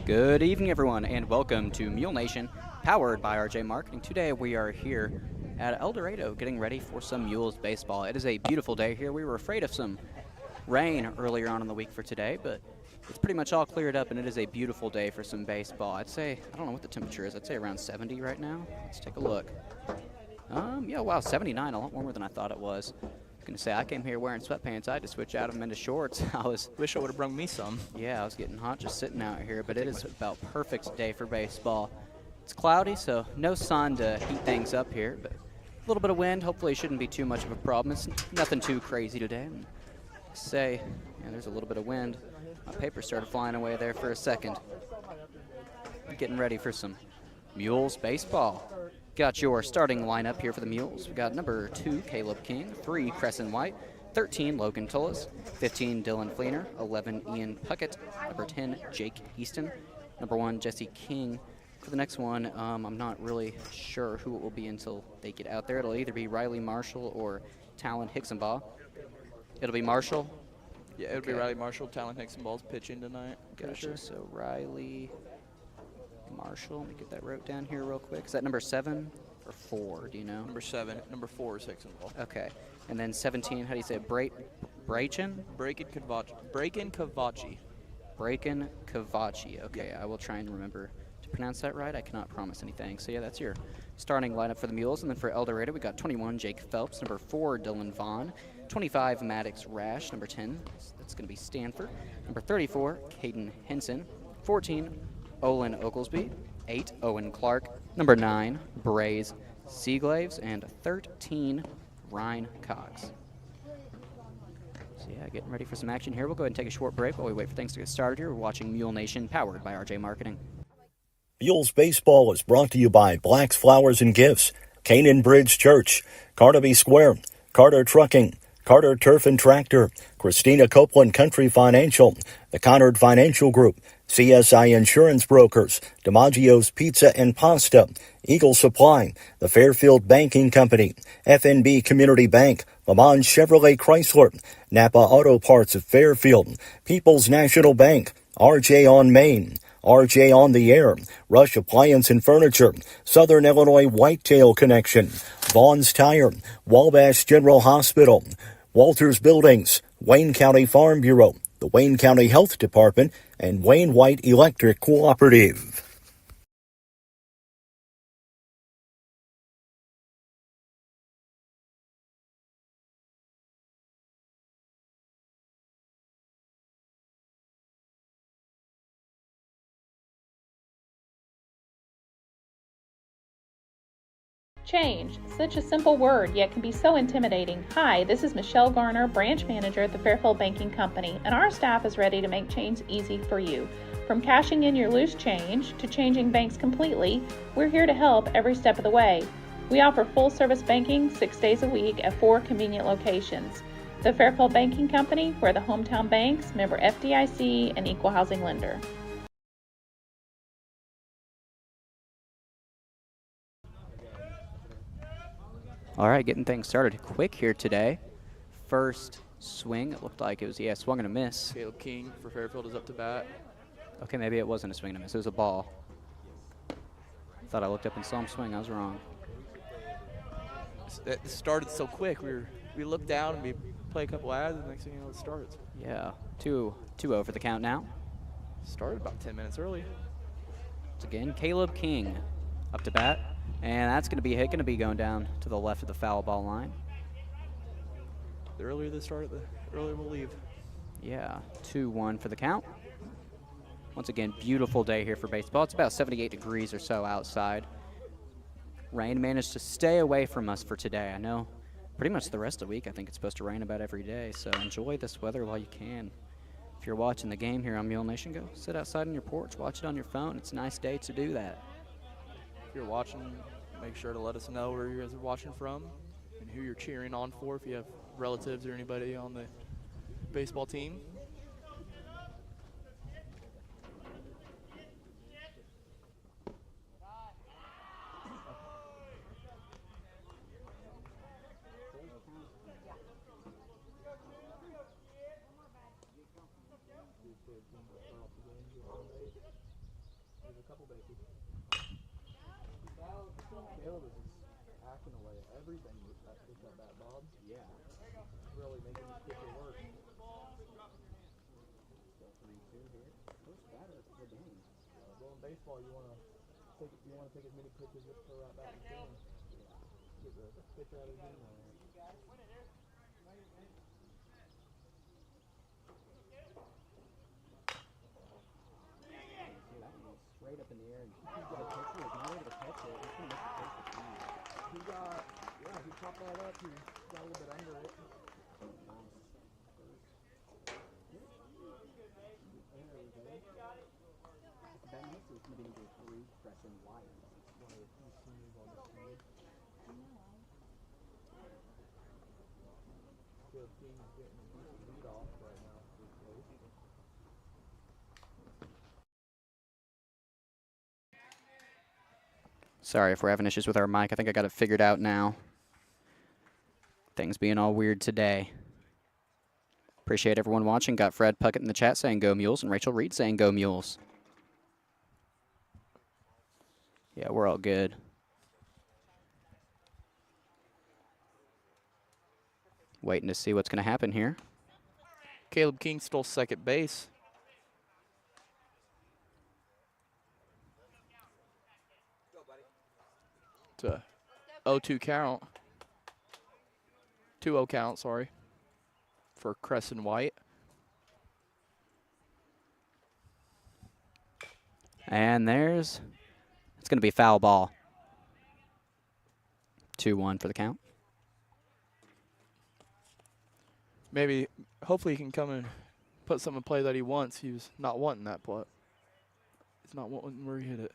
Good evening, everyone, and welcome to Mule Nation, powered by RJ Marketing. Today we are here at Eldorado getting ready for some Mules Baseball. It is a beautiful day here. We were afraid of some rain earlier on in the week for today, but it's pretty much all cleared up, and it is a beautiful day for some baseball. I'd say, I don't know what the temperature is. I'd say around 70 right now. Let's take a look. Yeah, wow, 79, a lot warmer than I thought it was. I was going to say, I came here wearing sweatpants. I had to switch out of them into shorts. Wish I would have brought me some. Yeah, I was getting hot just sitting out here, but it is about perfect day for baseball. It's cloudy, so no sun to heat things up here, but a little bit of wind. Hopefully it shouldn't be too much of a problem. It's nothing too crazy today. Say, yeah, there's a little bit of wind. My paper started flying away there for a second. Getting ready for some Mules baseball. Got your starting lineup here for the Mules. We got number 2, Caleb King, 3, Crescent White, 13, Logan Tullis, 15, Dylan Fleener, 11, Ian Puckett, number 10, Jake Easton, number 1, Jesse King. For the next one, I'm not really sure who it will be until they get out there. It'll either be Riley Marshall or Talon Hicksonbaugh. It'll be Marshall. Yeah, it would be Riley Marshall. Talon Hicksonbaugh's pitching tonight. Gotcha. Sure. So Riley Marshall. Let me get that wrote down here real quick. Is that number 7 or 4? Do you know? Number 7. Number 4 is Hicksonbaugh. Okay. And then 17. How do you say it? Braychin? Braken Kavachi. Braken Kavachi. Okay, yeah. I will try and remember to pronounce that right. I cannot promise anything. So yeah, that's your starting lineup for the Mules. And then for Eldorado, we got 21, Jake Phelps. Number 4, Dylan Vaughn. 25, Maddox Rash. Number 10, that's going to be Stanford. Number 34, Caden Henson. 14, Olin Oglesby. 8, Owen Clark. Number 9, Braze Seaglaves. And 13, Ryan Cox. So yeah, getting ready for some action here. We'll go ahead and take a short break while we wait for things to get started here. We're watching Mule Nation, powered by RJ Marketing. Mules Baseball is brought to you by Black's Flowers and Gifts, Canaan Bridge Church, Carnaby Square, Carter Trucking, Carter Turf and Tractor, Christina Copeland Country Financial, the Conard Financial Group, CSI Insurance Brokers, DiMaggio's Pizza and Pasta, Eagle Supply, the Fairfield Banking Company, FNB Community Bank, Lamont Chevrolet Chrysler, Napa Auto Parts of Fairfield, People's National Bank, RJ on Main, RJ on the Air, Rush Appliance and Furniture, Southern Illinois Whitetail Connection, Vaughn's Tire, Wabash General Hospital, Walters Buildings, Wayne County Farm Bureau, the Wayne County Health Department, and Wayne White Electric Cooperative. Change, such a simple word, yet can be so intimidating. Hi, this is Michelle Garner, branch manager at the Fairfield Banking Company, and our staff is ready to make change easy for you. From cashing in your loose change to changing banks completely, we're here to help every step of the way. We offer full-service banking 6 days a week at 4 convenient locations. The Fairfield Banking Company, we're the hometown banks, member FDIC, and equal housing lender. All right, getting things started quick here today. First swing, it looked like it was, swung and a miss. Caleb King for Fairfield is up to bat. Okay, maybe it wasn't a swing and a miss. It was a ball. Thought I looked up and saw him swing. I was wrong. It started so quick. We looked down and we play a couple ads, and the next thing you know, it starts. Yeah, 2-0 for the count now. Started about 10 minutes early. Once again, Caleb King up to bat. And that's going to be a hit, going to be going down to the left of the foul ball line. The earlier they start, the earlier we'll leave. Yeah, 2-1 for the count. Once again, beautiful day here for baseball. It's about 78 degrees or so outside. Rain managed to stay away from us for today. I know pretty much the rest of the week I think it's supposed to rain about every day, so enjoy this weather while you can. If you're watching the game here on Mule Nation, go sit outside on your porch, watch it on your phone. It's a nice day to do that. If you're watching, make sure to let us know where you guys are watching from and who you're cheering on for, if you have relatives or anybody on the baseball team. couple bases. Caleb is just hacking away at everything with that bat, Bob. Yeah. Really making this pitcher work. Still 3-2 here. First batter of the game. Well, in baseball, you want to take as many pitches with throw out back as you can. Get the pitcher out of the game. That one was straight up in the air, and the pitcher was not able to catch it. He's going to miss the first pitch. He chopped that up. He got a little bit under it. Nice. There we go. Ben Hicks is going to be number 3, Crescent White. One of the few seniors on this team. Caleb King is getting a decent lead off right now. Sorry if we're having issues with our mic. I think I got it figured out now. Things being all weird today. Appreciate everyone watching. Got Fred Puckett in the chat saying go Mules, and Rachel Reed saying go Mules. Yeah, we're all good. Waiting to see what's going to happen here. Caleb King stole second base. It's a 0-2 count. 2-0 count, sorry, for Crescent White. And it's going to be foul ball. 2-1 for the count. Maybe, hopefully he can come and put something in play that he wants. He was not wanting that play. He's not wanting where he hit it.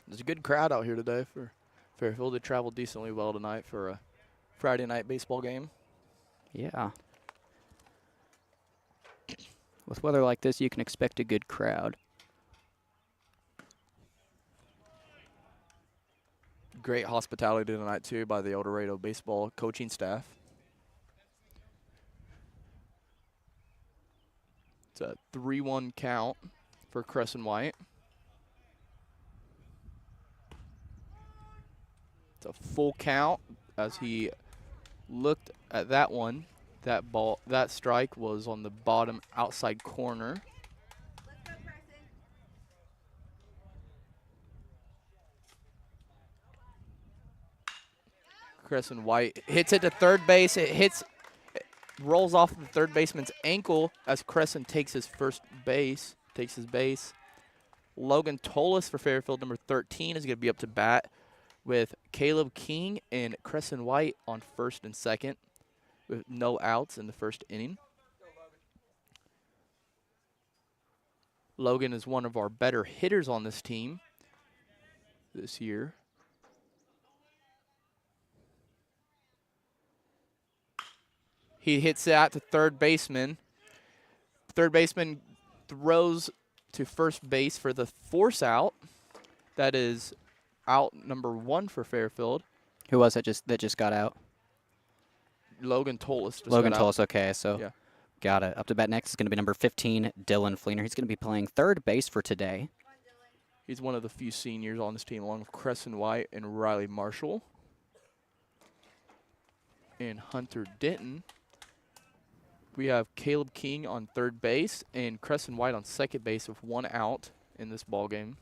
There's a good crowd out here today for Fairfield. They traveled decently well tonight for a Friday night baseball game. Yeah. With weather like this, you can expect a good crowd. Great hospitality tonight, too, by the Eldorado baseball coaching staff. It's a 3-1 count for Crescent White. It's a full count as he looked at that one. That strike was on the bottom outside corner. Let's go, Crescent White hits it to third base. It rolls off the third baseman's ankle as Crescent takes his base. Logan Tolis for Fairfield, number 13, is going to be up to bat with Caleb King and Crescent White on first and second with no outs in the first inning. Logan is one of our better hitters on this team this year. He hits that to third baseman. Third baseman throws to first base for the force out. That is out number 1 for Fairfield. Who was it that just got out? Logan Tolis. Logan Tolis, okay, so yeah. Got it. Up to bat next is going to be number 15, Dylan Fleener. He's going to be playing third base for today. He's one of the few seniors on this team, along with Crescent White and Riley Marshall. And Hunter Denton. We have Caleb King on third base and Crescent White on second base with 1 out in this ball game.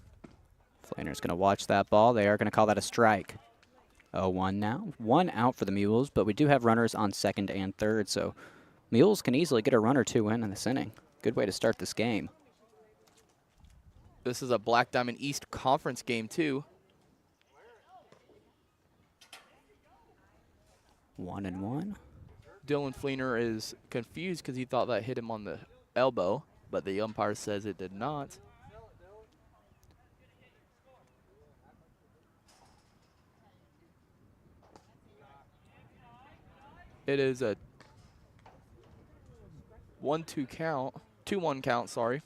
Fleener's going to watch that ball. They are going to call that a strike. 0-1 now. 1 out for the Mules, but we do have runners on second and third, so Mules can easily get a run or 2 in this inning. Good way to start this game. This is a Black Diamond East Conference game, too. 1-1. Dylan Fleener is confused because he thought that hit him on the elbow, but the umpire says it did not. It is a 1-2 count, 2-1 count, sorry.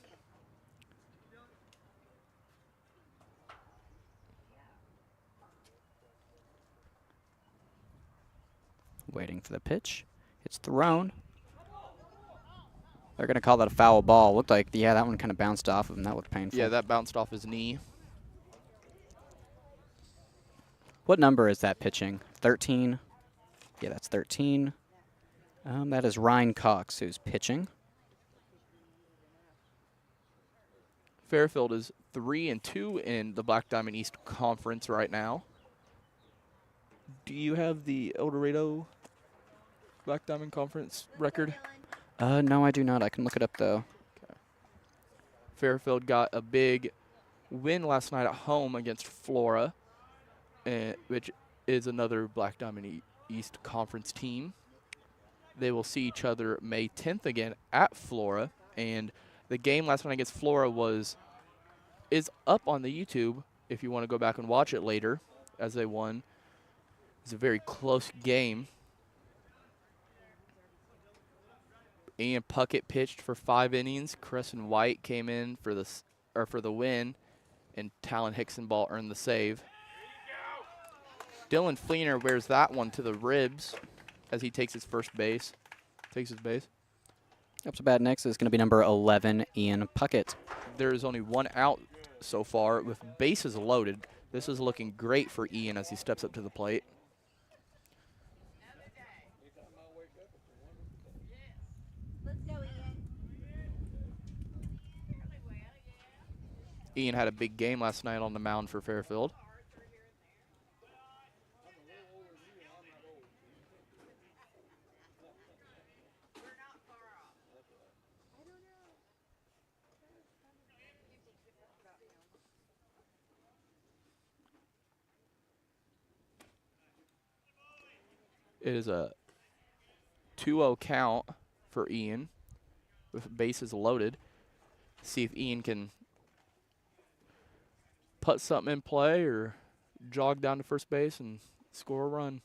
Waiting for the pitch. It's thrown. They're going to call that a foul ball. Looked like, yeah, that one kind of bounced off of him. That looked painful. Yeah, that bounced off his knee. What number is that pitching? 13? Yeah, that's 13. That is Ryan Cox who's pitching. Fairfield is 3-2 in the Black Diamond East Conference right now. Do you have the Eldorado Black Diamond Conference record? No, I do not. I can look it up, though. Okay. Fairfield got a big win last night at home against Flora, which is another Black Diamond East Conference team. They will see each other May 10th again at Flora, and the game last night against Flora is up on the YouTube if you want to go back and watch it later as they won. It was a very close game. Ian Puckett pitched for 5 innings. Crescent White came in for the win, and Talon Hicksonball earned the save. Dylan Fleener wears that one to the ribs as he takes his base. Up to bat next is going to be number 11, Ian Puckett. There is only 1 out so far with bases loaded. This is looking great for Ian as he steps up to the plate. Ian had a big game last night on the mound for Fairfield. It is a 2-0 count for Ian with bases loaded. See if Ian can put something in play or jog down to first base and score a run.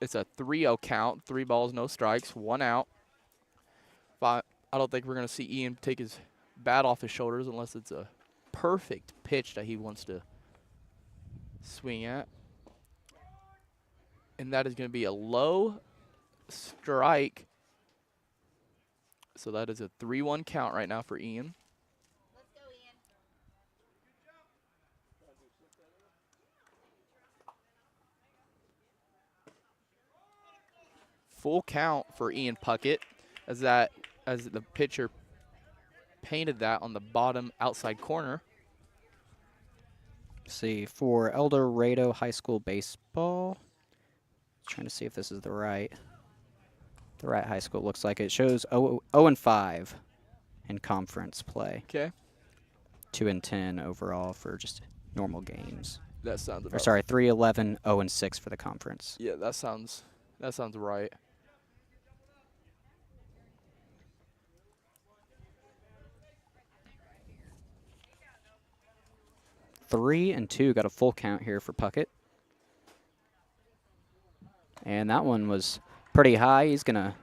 It's a 3-0 count, 3 balls, no strikes, 1 out. But I don't think we're going to see Ian take his bat off his shoulders unless it's a perfect pitch that he wants to swing at. And that is going to be a low strike. So that is a 3-1 count right now for Ian. Let's go, Ian. Full count for Ian Puckett as the pitcher painted that on the bottom outside corner. See, for Eldorado High School Baseball, trying to see if this is the right high school. Looks like it shows 0-5 in conference play. Okay. 2-10 overall for just normal games. That sounds about Or sorry, 3-11, 0-6 for the conference. Yeah, that sounds right. Three and 2 got a full count here for Puckett. And that one was pretty high. He's going to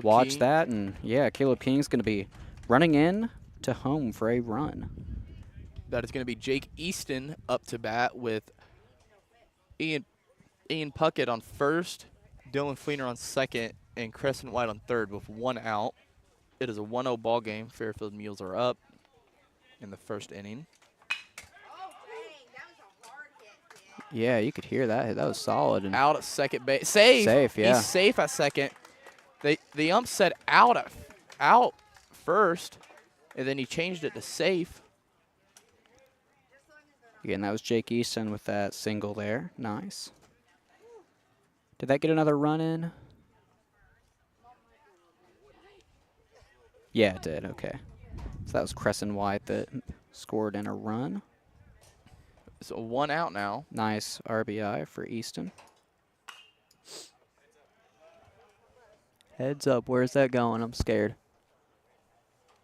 watch King. that. And, yeah, Caleb King's going to be running in to home for a run. That is going to be Jake Easton up to bat with Ian Puckett on first, Dylan Fleener on second, and Crescent White on third with 1 out. It is a 1-0 ball game. Fairfield Mules are up in the first inning. Yeah, you could hear that. That was solid. And Out at second base. Safe. Safe, yeah. He's safe at second. The ump said out first, and then he changed it to safe. Again, that was Jake Easton with that single there. Nice. Did that get another run in? Yeah, it did. Okay. So that was Crescent White that scored in a run. So 1 out now. Nice RBI for Easton. Heads up. Where's that going? I'm scared.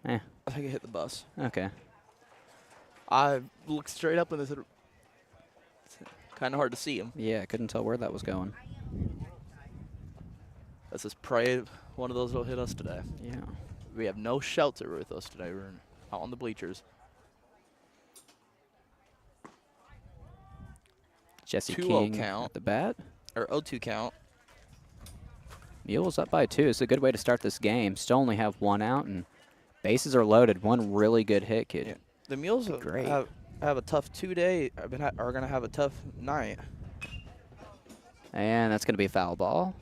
I think it hit the bus. Okay. I looked straight up and it's kind of hard to see him. Yeah, I couldn't tell where that was going. Let's just pray one of those will hit us today. Yeah. We have no shelter with us today. We're out on the bleachers. Jesse 2-0 King count. at the bat. Or 0-2 count. Mules up by 2. It's a good way to start this game. Still only have 1 out, and bases are loaded. One really good hit, kid. Yeah. The Mules Great. have a tough 2 day. Are going to have a tough night. And that's going to be a foul ball.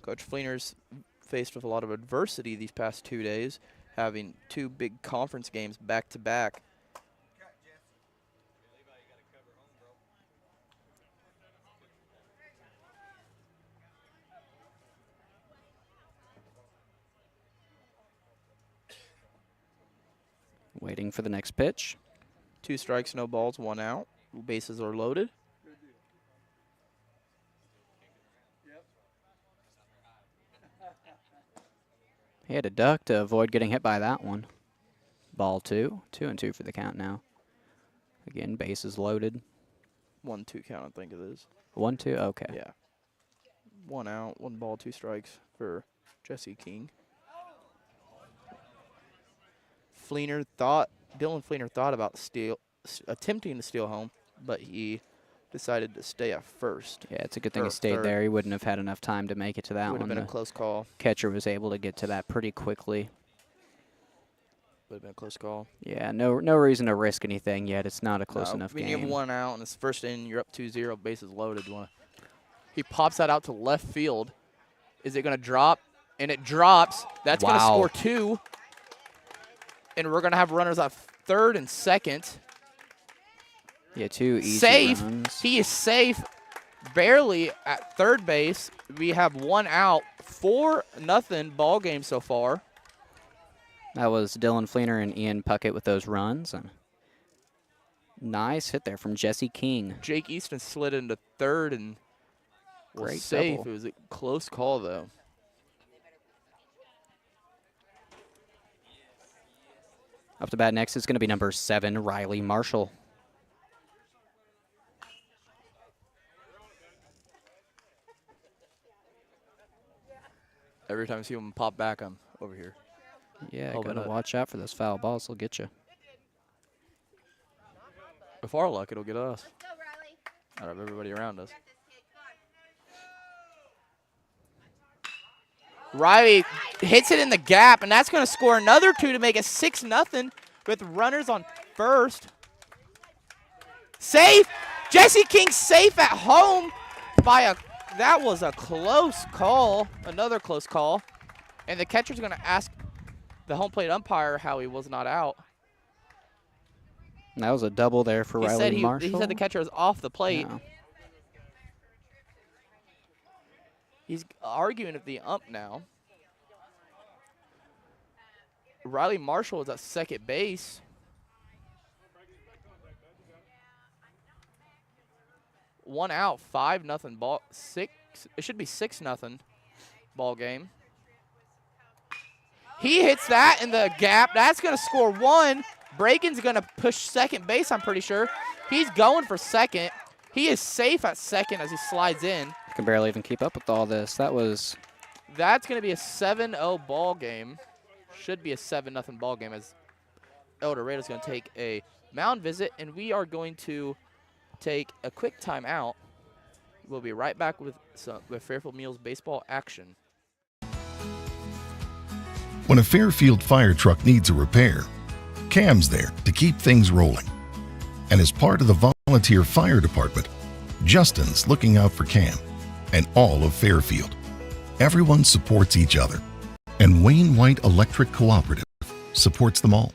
Coach Fleener's faced with a lot of adversity these past 2 days, having 2 big conference games back to back. Waiting for the next pitch. 2 strikes, no balls, 1 out. Bases are loaded. He had a duck to avoid getting hit by that one. Ball 2. 2-2 for the count now. Again, bases loaded. 1-2 count, I think it is. 1-2, okay. Yeah. 1 out, 1 ball, 2 strikes for Jesse King. Dylan Fleener thought about attempting to steal home, but he decided to stay at first. Yeah, it's a good thing he stayed there. He wouldn't have had enough time to make it to that Would one. have been a close call. Catcher was able to get to that pretty quickly. Would have been a close call. Yeah, no reason to risk anything yet. It's not a close enough when game. you have 1 out and it's first inning, you're up 2-0, bases loaded. He pops that out to left field. Is it going to drop? And it drops. That's going to score 2. And we're going to have runners at third and second. Yeah, 2 easy safe. runs. He is safe, barely at third base. We have 1 out, 4-0 ball game so far. That was Dylan Fleener and Ian Puckett with those runs. And nice hit there from Jesse King. Jake Easton slid into third and was Great safe. double. It was a close call, though. Up to bat next is going to be number 7, Riley Marshall. Every time I see him pop back, I'm over here. Yeah, Hoping gotta that- watch out for those foul balls. They'll get you. With our luck, it'll get us. Out of everybody around us. Riley hits it in the gap, and that's going to score another 2 to make it 6-0 with runners on first. Safe! Jesse King safe at home by that was a close call, another close call. And the catcher's going to ask the home plate umpire how he was not out. That was a double there for Riley Marshall. He said the catcher was off the plate. Yeah. He's arguing with the ump now. Riley Marshall is at second base. One out, 5-0 ball. It should be 6-0 ball game. He hits that in the gap. That's going to score 1. Braken's going to push second base, I'm pretty sure. He's going for second. He is safe at second as he slides in. Can barely even keep up with all this. That's going to be a 7-0 ball game. Should be a 7-0 ball game as Eldorado's going to take a mound visit, and we are going to take a quick timeout. We'll be right back with Fairfield Mules baseball action. When a Fairfield fire truck needs a repair, Cam's there to keep things rolling. And as part of the volunteer fire department, Justin's looking out for Cam and all of Fairfield. Everyone supports each other, and Wayne White Electric Cooperative supports them all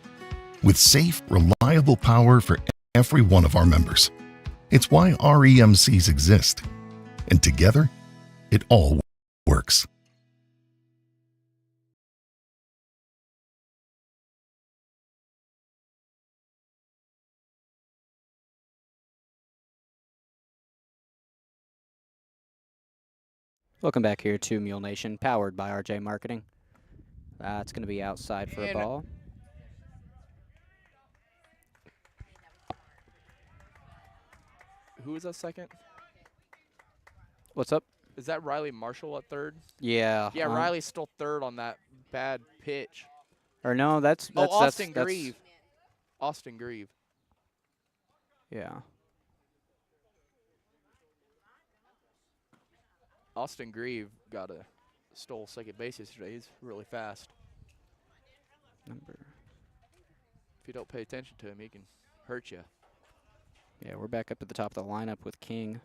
with safe, reliable power for every one of our members. It's why REMCs exist, and together, it all works. Welcome back here to Mule Nation, powered by RJ Marketing. It's going to be outside for a ball. Who is that second? What's up? Is that Riley Marshall at third? Yeah. Yeah, Riley's still third on that bad pitch. Or no, that's Austin Grieve. Austin Grieve. Yeah. Austin Grieve stole second base yesterday. He's really fast. If you don't pay attention to him, he can hurt you. Yeah, we're back up at the top of the lineup with King.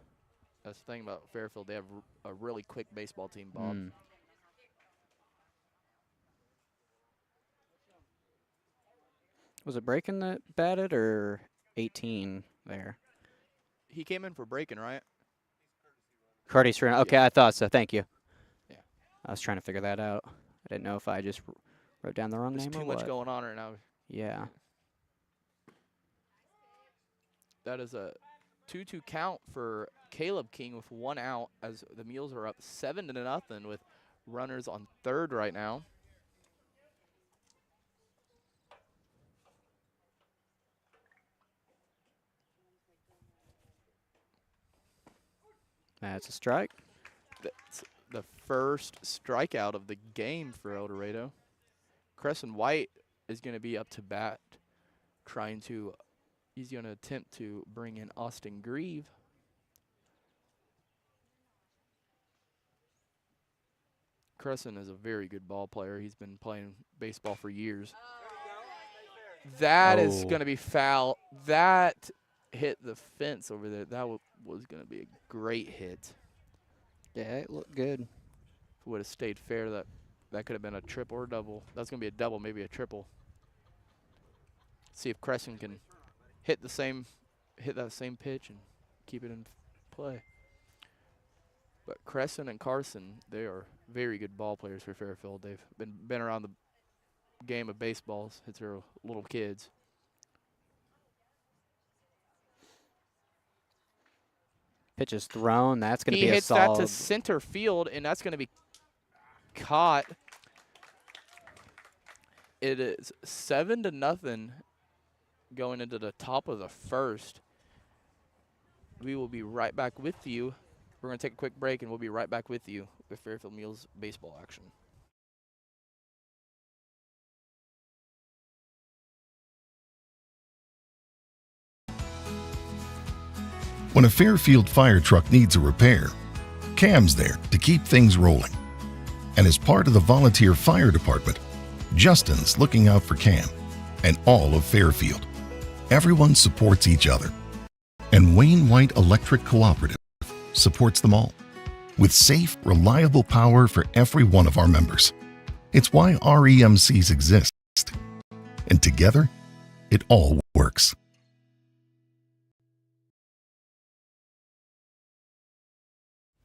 That's the thing about Fairfield. They have a really quick baseball team, Bob. Was it Breaking that batted or 18 there? He came in for breaking, right? Cardi's run. Okay, Yeah. I thought so. Thank you. Yeah. I was trying to figure that out. I didn't know if I just wrote down the wrong There's name too or much what. going on right now. Yeah. That is a 2-2 count for Caleb King with 1 out as the Mules are up 7-0 with runners on third right now. That's a strike. That's the first strikeout of the game for Eldorado. Crescent White is going to be up to bat, he's going to attempt to bring in Austin Grieve. Crescent is a very good ball player. He's been playing baseball for years. That is going to be foul. That hit the fence over there. That was going to be a great hit. Yeah, it looked good. If it would have stayed fair, that could have been a triple or double. That's going to be a double, maybe a triple. See if Crescent can hit that same pitch and keep it in play. But Crescent and Carson, they are very good ball players for Fairfield. They've been around the game of baseball since they're little kids. Pitch is thrown. That's going to be He a hits solid. that to center field, and that's going to be caught. It is 7-0 going into the top of the first. We will be right back with you. We're going to take a quick break, and we'll be right back with you with Fairfield Mules baseball action. When a Fairfield fire truck needs a repair, Cam's there to keep things rolling. And as part of the volunteer fire department, Justin's looking out for Cam and all of Fairfield. Everyone supports each other. And Wayne White Electric Cooperative supports them all with safe, reliable power for every one of our members. It's why REMCs exist. And together, it all works.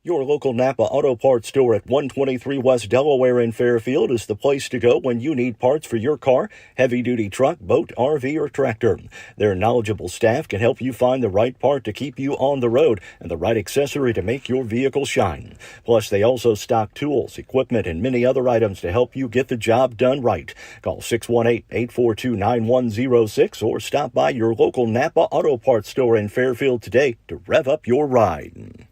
Your local Napa Auto Parts store at 123 West Delaware in Fairfield is the place to go when you need parts for your car, heavy-duty truck, boat, RV, or tractor. Their knowledgeable staff can help you find the right part to keep you on the road and the right accessory to make your vehicle shine. Plus, they also stock tools, equipment, and many other items to help you get the job done right. Call 618-842-9106 or stop by your local Napa Auto Parts store in Fairfield today to rev up your ride.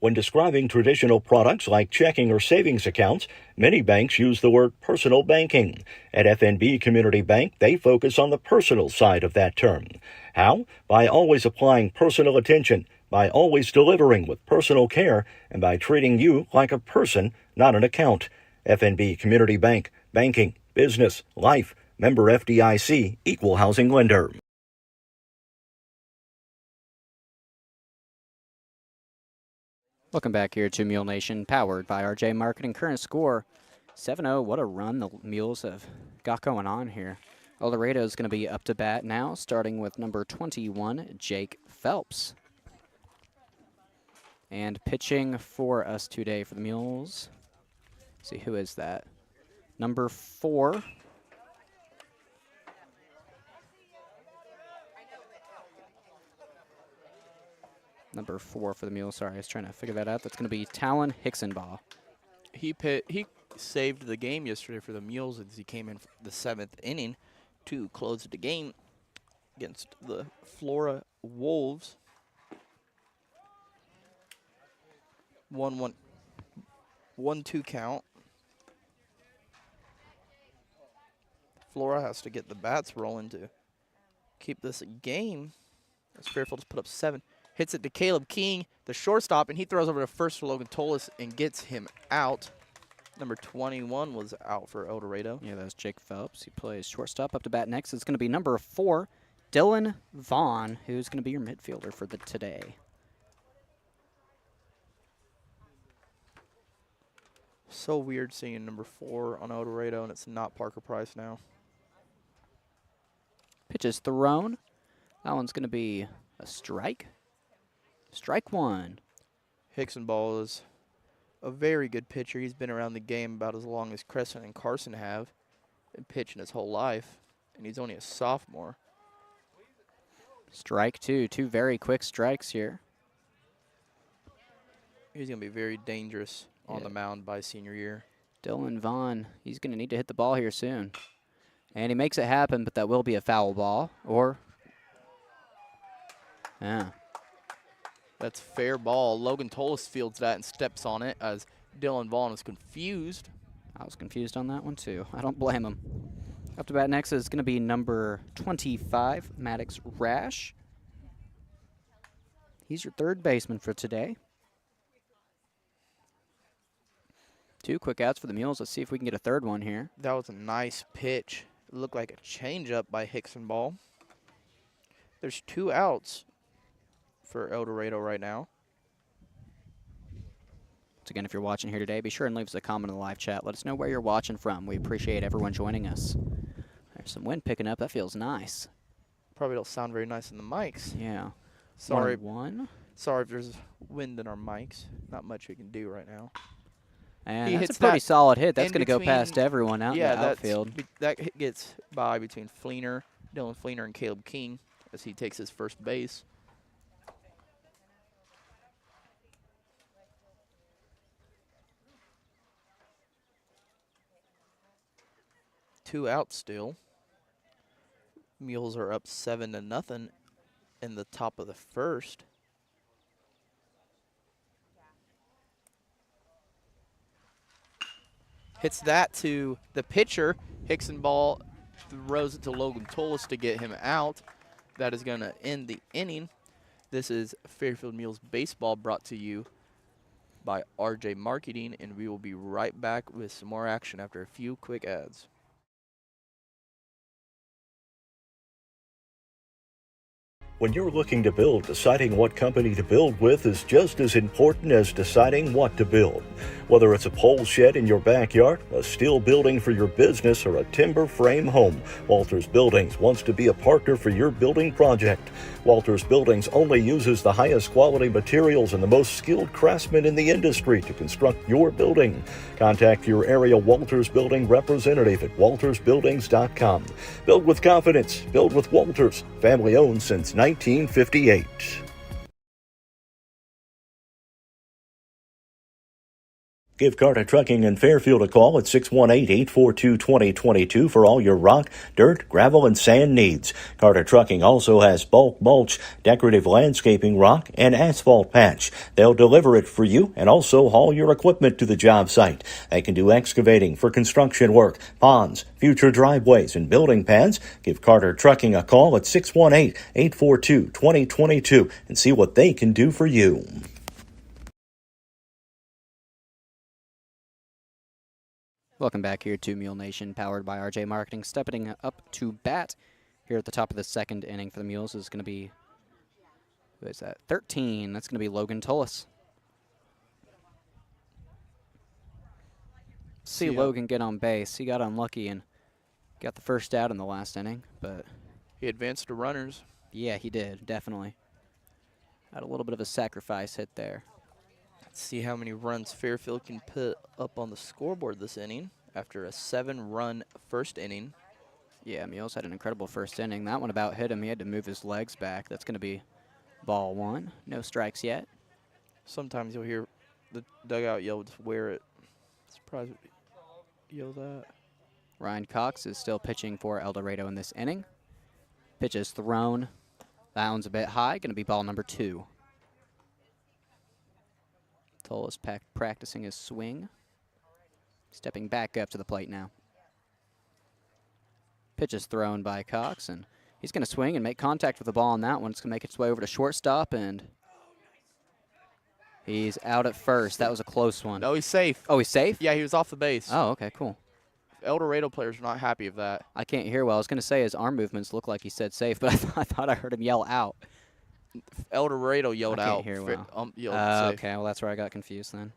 When describing traditional products like checking or savings accounts, many banks use the word personal banking. At FNB Community Bank, they focus on the personal side of that term. How? By always applying personal attention, by always delivering with personal care, and by treating you like a person, not an account. FNB Community Bank, banking, business, life, member FDIC, equal housing lender. Welcome back here to Mule Nation, powered by RJ Marketing. Current score 7-0. What a run the Mules have got going on here. Eldorado is going to be up to bat now, starting with number 21, Jake Phelps. And pitching for us today for the Mules. Let's see, who is that? Number 4. Number 4 for the Mules. Sorry, I was trying to figure that out. That's going to be Talon Hicksonbaugh. He saved the game yesterday for the Mules as he came in the 7th inning to close the game against the Flora Wolves. 1-2 count. Flora has to get the bats rolling to keep this a game. As Fairfield's put up 7. Hits it to Caleb King, the shortstop, and he throws over to first for Logan Tolis and gets him out. Number 21 was out for Eldorado. Yeah, that's Jake Phelps. He plays shortstop. Up to bat next is going to be number 4, Dylan Vaughn, who's going to be your midfielder for today. So weird seeing number 4 on Eldorado, and it's not Parker Price now. Pitch is thrown. That one's going to be a strike. Strike 1. Hickson Ball is a very good pitcher. He's been around the game about as long as Crescent and Carson have. Been pitching his whole life, and he's only a sophomore. Strike 2. 2 very quick strikes here. He's going to be very dangerous on the mound by senior year. Dylan Vaughn, he's going to need to hit the ball here soon. And he makes it happen, but that will be a foul ball. Or, yeah. That's fair ball. Logan Tolis fields that and steps on it as Dylan Vaughn is confused. I was confused on that one, too. I don't blame him. Up to bat next is going to be number 25, Maddox Rash. He's your third baseman for today. 2 quick outs for the Mules. Let's see if we can get a third one here. That was a nice pitch. It looked like a changeup by Hickson Ball. There's 2 outs for Eldorado right now. Once again, if you're watching here today, be sure and leave us a comment in the live chat. Let us know where you're watching from. We appreciate everyone joining us. There's some wind picking up. That feels nice. Probably don't sound very nice in the mics. Yeah. Sorry. 1-1. Sorry if there's wind in our mics. Not much we can do right now. And He that's hits a pretty that solid hit. That's in going to go between- past everyone out in the outfield. That hit gets by between Dylan Fleener, and Caleb King as he takes his first base. Two outs still. Mules are up 7-0 in the top of the first. Hits that to the pitcher. Hickson Ball throws it to Logan Tolis to get him out. That is going to end the inning. This is Fairfield Mules Baseball, brought to you by RJ Marketing, and we will be right back with some more action after a few quick ads. When you're looking to build, deciding what company to build with is just as important as deciding what to build. Whether it's a pole shed in your backyard, a steel building for your business, or a timber frame home, Walters Buildings wants to be a partner for your building project. Walters Buildings only uses the highest quality materials and the most skilled craftsmen in the industry to construct your building. Contact your area Walters Building representative at waltersbuildings.com. Build with confidence. Build with Walters. Family owned since 1958. Give Carter Trucking in Fairfield a call at 618-842-2022 for all your rock, dirt, gravel, and sand needs. Carter Trucking also has bulk mulch, decorative landscaping rock, and asphalt patch. They'll deliver it for you and also haul your equipment to the job site. They can do excavating for construction work, ponds, future driveways, and building pads. Give Carter Trucking a call at 618-842-2022 and see what they can do for you. Welcome back here to Mule Nation, powered by RJ Marketing. Stepping up to bat here at the top of the second inning for the Mules is going to be, who is that? 13. That's going to be Logan Tolis. See Logan get on base. He got unlucky and got the first out in the last inning, but He advanced to runners. yeah, he did, definitely. Had a little bit of a sacrifice hit there. Let's see how many runs Fairfield can put up on the scoreboard this inning after a 7-run first inning. Yeah, Mules had an incredible first inning. That one about hit him. He had to move his legs back. That's going to be ball 1. No strikes yet. Sometimes you'll hear the dugout yell, just wear it. Surprised he yelled that. Ryan Cox is still pitching for Eldorado in this inning. Pitch is thrown. That one's a bit high. Going to be ball number 2. Tolis practicing his swing. Stepping back up to the plate now. Pitch is thrown by Cox, and he's going to swing and make contact with the ball on that one. It's going to make its way over to shortstop, and He's out at first. That was a close one. No, he's safe. Oh, he's safe? Yeah, he was off the base. Oh, okay, cool. Eldorado players are not happy of that. I can't hear well. I was going to say his arm movements look like he said safe, but I thought I heard him yell out. Eldorado yelled I can't out. hear well. Yelled safe. Okay, well, that's where I got confused then.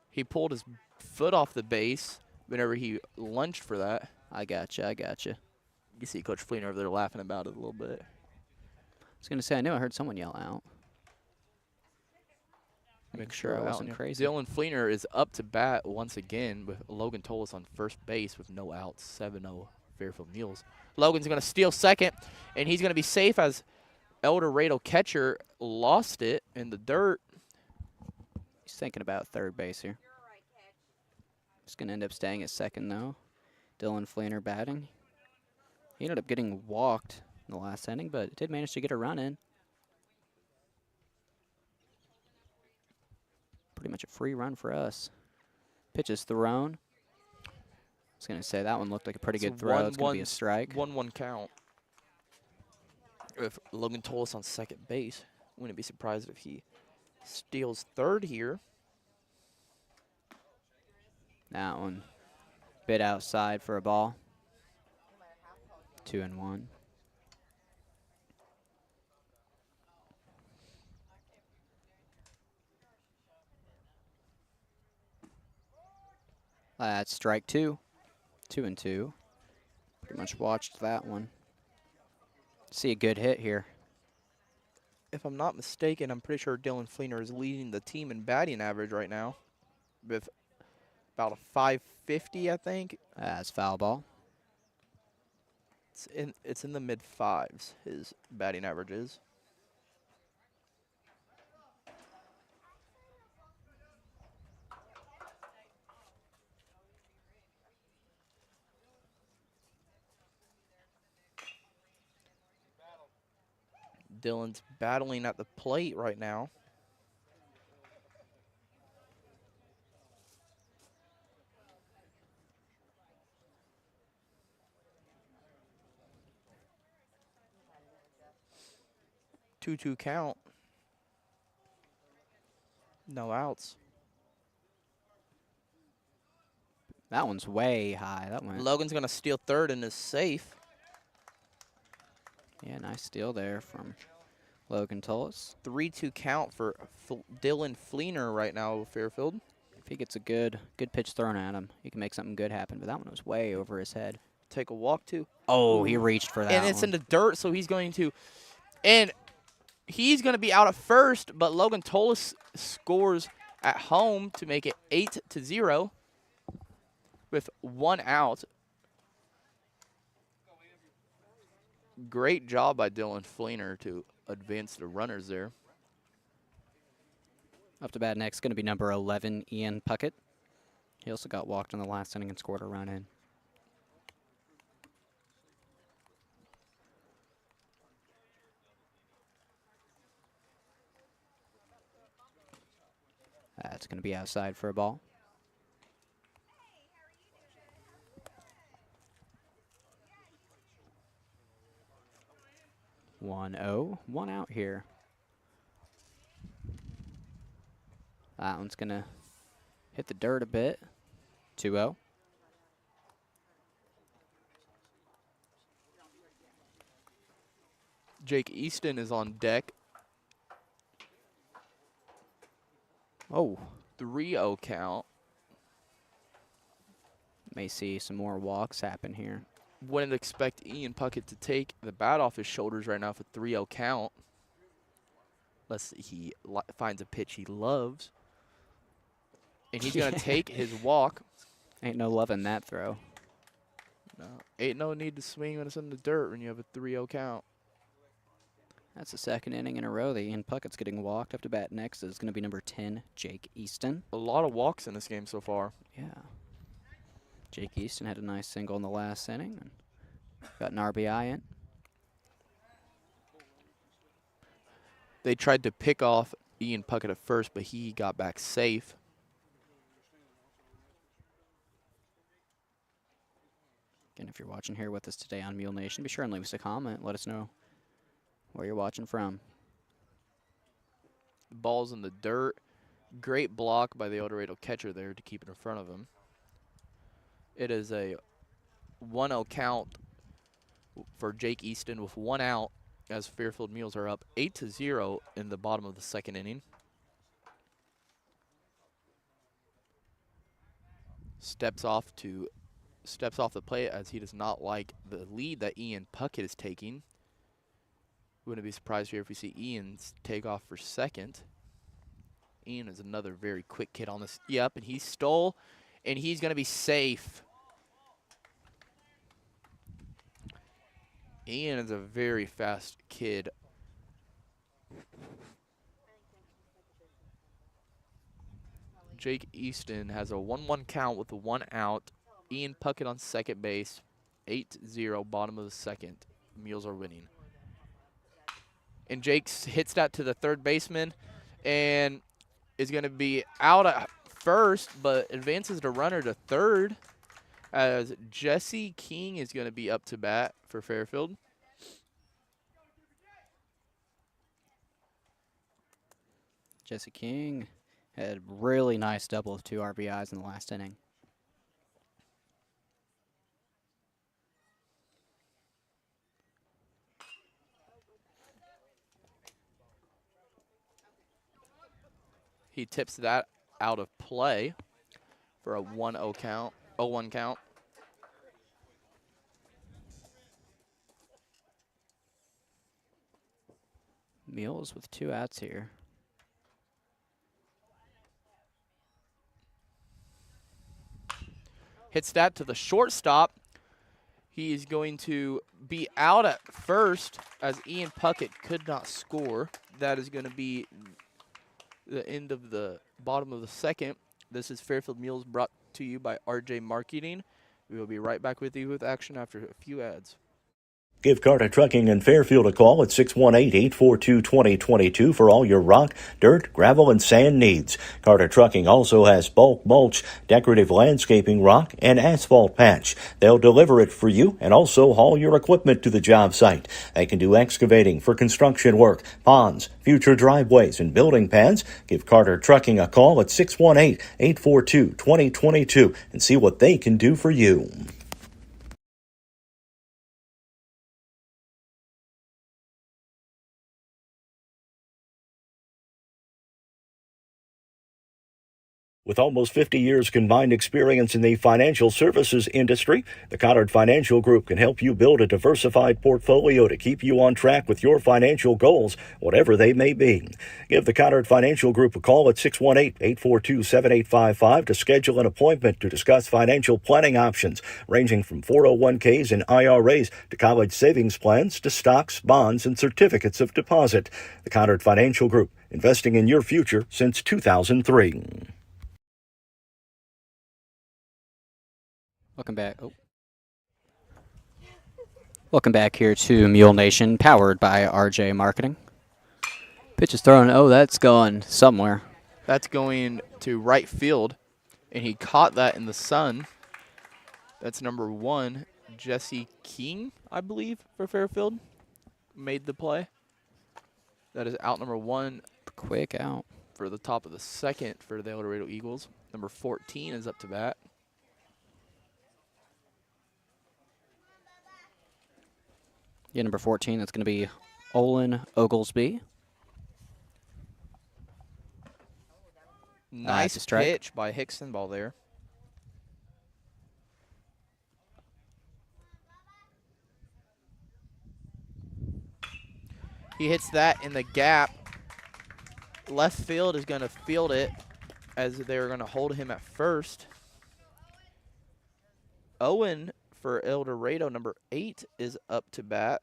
He pulled his foot off the base whenever he lunged for that. I gotcha, I gotcha. You see Coach Fleener over there laughing about it a little bit. I was going to say, I knew I heard someone yell out. Make sure I wasn't crazy. Dylan Fleener is up to bat once again with Logan Tolis on first base with no outs. 7-0 Fairfield Mules. Logan's going to steal second, and he's going to be safe as Eldorado catcher lost it in the dirt. He's thinking about third base here. He's going to end up staying at second, though. Dylan Fleener batting. He ended up getting walked in the last inning, but did manage to get a run in. Pretty much a free run for us. Pitch is thrown. I was going to say that one looked like a pretty good throw. It's going to be a strike. 1-1 count. With Logan Tolis on second base, wouldn't be surprised if he steals third here. That one bit outside for a ball. 2-1. That's strike two. 2-2. Pretty much watched that one. See a good hit here. If I'm not mistaken, I'm pretty sure Dylan Fleener is leading the team in batting average right now with about a 550, I think. That's foul ball. It's in the mid fives, his batting average is. Dylan's battling at the plate right now. Two count. No outs. That one's way high. That one. Logan's going to steal third and is safe. Yeah, nice steal there from Logan Tullis. 3-2 count for Dylan Fleener right now with Fairfield. If he gets a good pitch thrown at him, he can make something good happen. But that one was way over his head. Take a walk too. Oh, he reached for that and it's one. in the dirt, so he's going to, and he's going to be out at first. But Logan Tullis scores at home to make it 8-0 with 1 out. Great job by Dylan Fleener to advance the runners there. Up to bat next, going to be number 11, Ian Puckett. He also got walked in the last inning and scored a run in. That's going to be outside for a ball. One out here. That one's going to hit the dirt a bit. 2-0. Jake Easton is on deck. Oh. 3-0 count. May see some more walks happen here. Wouldn't expect Ian Puckett to take the bat off his shoulders right now for 3-0 count. Unless he finds a pitch he loves. And he's going to take his walk. Ain't no love in that throw. No, ain't no need to swing when it's in the dirt when you have a 3-0 count. That's the second inning in a row that Ian Puckett's getting walked. Up to bat next is going to be number 10, Jake Easton. A lot of walks in this game so far. Yeah. Jake Easton had a nice single in the last inning and got an RBI in. They tried to pick off Ian Puckett at first, but he got back safe. Again, if you're watching here with us today on Mule Nation, be sure and leave us a comment. Let us know where you're watching from. The ball's in the dirt. Great block by the Eldorado catcher there to keep it in front of him. It is a 1-0 count for Jake Easton with 1 out as Fairfield Mules are up 8-0 in the bottom of the second inning. Steps off the plate as he does not like the lead that Ian Puckett is taking. Wouldn't be surprised here if we see Ian's take off for second. Ian is another very quick kid on this. Yep, and he stole, and he's going to be safe. Ian is a very fast kid. Jake Easton has a 1-1 count with a 1 out. Ian Puckett on second base. 8-0, bottom of the second. Mules are winning. And Jake hits that to the third baseman and is going to be out at first, but advances the runner to third as Jesse King is going to be up to bat for Fairfield. Jesse King had a really nice double of 2 RBIs in the last inning. He tips that out of play for a 1-0 count, 0-1 count. Mules with 2 outs here. Hits that to the shortstop. He is going to be out at first as Ian Puckett could not score. That is going to be the end of the bottom of the second. This is Fairfield Mules brought to you by RJ Marketing. We will be right back with you with action after a few ads. Give Carter Trucking in Fairfield a call at 618-842-2022 for all your rock, dirt, gravel, and sand needs. Carter Trucking also has bulk mulch, decorative landscaping rock, and asphalt patch. They'll deliver it for you and also haul your equipment to the job site. They can do excavating for construction work, ponds, future driveways, and building pads. Give Carter Trucking a call at 618-842-2022 and see what they can do for you. With almost 50 years combined experience in the financial services industry, the Cottard Financial Group can help you build a diversified portfolio to keep you on track with your financial goals, whatever they may be. Give the Cottard Financial Group a call at 618-842-7855 to schedule an appointment to discuss financial planning options ranging from 401ks and IRAs to college savings plans to stocks, bonds, and certificates of deposit. The Cottard Financial Group, investing in your future since 2003. Welcome back. Welcome back here to Mule Nation, powered by RJ Marketing. Pitch is thrown. Oh, that's going somewhere. That's going to right field, and he caught that in the sun. That's number 1, Jesse King, I believe, for Fairfield. Made the play. That is out number 1. Quick out. For the top of the second for the Eldorado Eagles. Number 14 is up to bat. Yeah, number 14, that's going to be Olin Oglesby. Nice pitch by Hickson ball there. He hits that in the gap. Left field is going to field it as they're going to hold him at first. Owen for Eldorado, number 8, is up to bat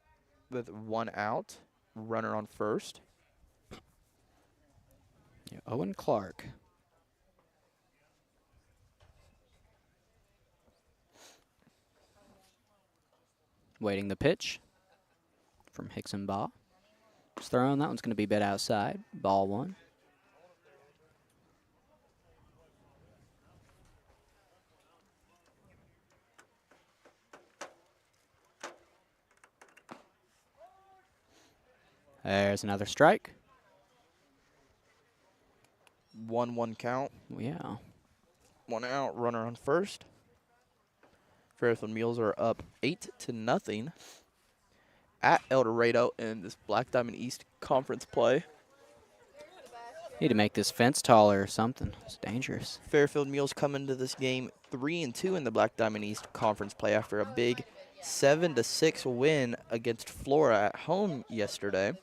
with 1 out. Runner on first. Yeah, Owen Clark. Waiting the pitch from Hickson Baugh. It's thrown. That one's going to be bit outside. Ball 1. There's another strike. 1-1 count. Yeah. 1 out, runner on first. Fairfield Mules are up 8-0 at Eldorado in this Black Diamond East Conference play. Need to make this fence taller or something. It's dangerous. Fairfield Mules come into this game 3-2 in the Black Diamond East Conference play after a big 7-6 win against Flora at home yesterday.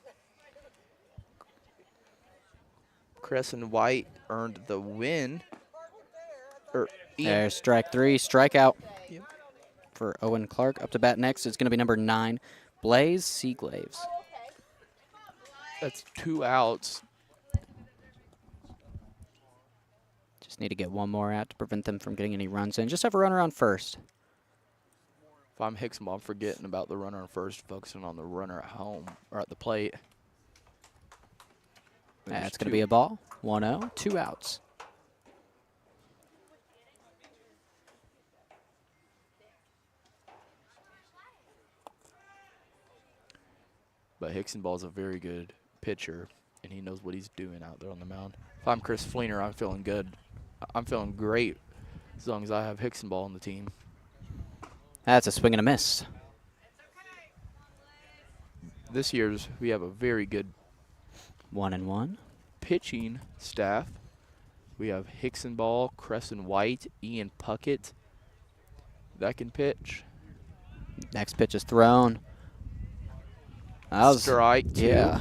Crescent White earned the win. There's strike 3, strikeout Yep. for Owen Clark. Up to bat next, it's going to be number 9, Blaze Seaglaves. That's 2 outs. Just need to get one more out to prevent them from getting any runs in. Just have a runner on first. If I'm Hicksonball, I'm forgetting about the runner on first, focusing on the runner at home or at the plate. That's going to be a ball. 1-0, 2 outs. But Hicksonball is a very good pitcher, and he knows what he's doing out there on the mound. If I'm Chris Fleener, I'm feeling good. I'm feeling great as long as I have Hicksonball on the team. That's a swing and a miss. This year's we have a very good 1-1. pitching staff. We have Hicksonball, Crescent White, Ian Puckett that can pitch. Next pitch is thrown. That was, Strike 2. yeah.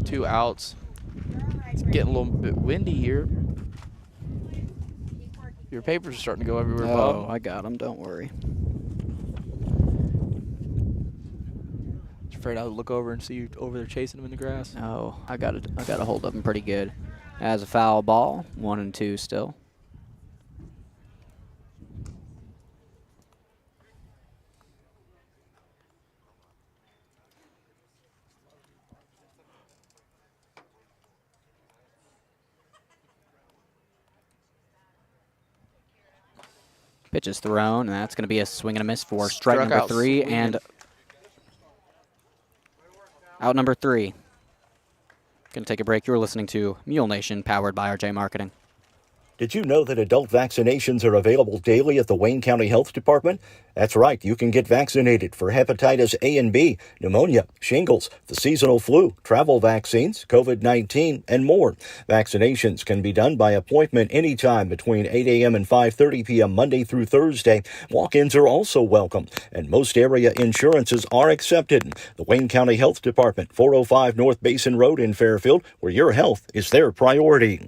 2 outs. It's getting a little bit windy here. Your papers are starting to go everywhere, Oh, Bob. I got him. Don't worry. Afraid I would look over and see you over there chasing him in the grass. Oh, I got a hold of him pretty good. As a foul ball, 1-2 still. Pitch is thrown, and that's going to be a swing and a miss for strike Struck number out 3 swinging. and out number 3. Going to take a break. You're listening to Mule Nation, powered by RJ Marketing. Did you know that adult vaccinations are available daily at the Wayne County Health Department? That's right, you can get vaccinated for hepatitis A and B, pneumonia, shingles, the seasonal flu, travel vaccines, COVID-19, and more. Vaccinations can be done by appointment anytime between 8 a.m. and 5:30 p.m. Monday through Thursday. Walk-ins are also welcome, and most area insurances are accepted. The Wayne County Health Department, 405 North Basin Road in Fairfield, where your health is their priority.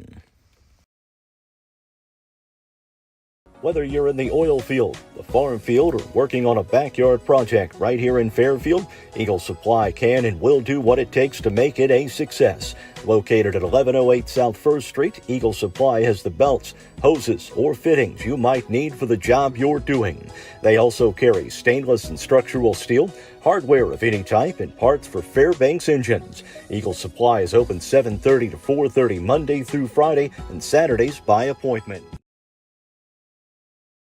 Whether you're in the oil field, the farm field, or working on a backyard project right here in Fairfield, Eagle Supply can and will do what it takes to make it a success. Located at 1108 South 1st Street, Eagle Supply has the belts, hoses, or fittings you might need for the job you're doing. They also carry stainless and structural steel, hardware of any type, and parts for Fairbanks engines. Eagle Supply is open 7:30 to 4:30 Monday through Friday and Saturdays by appointment.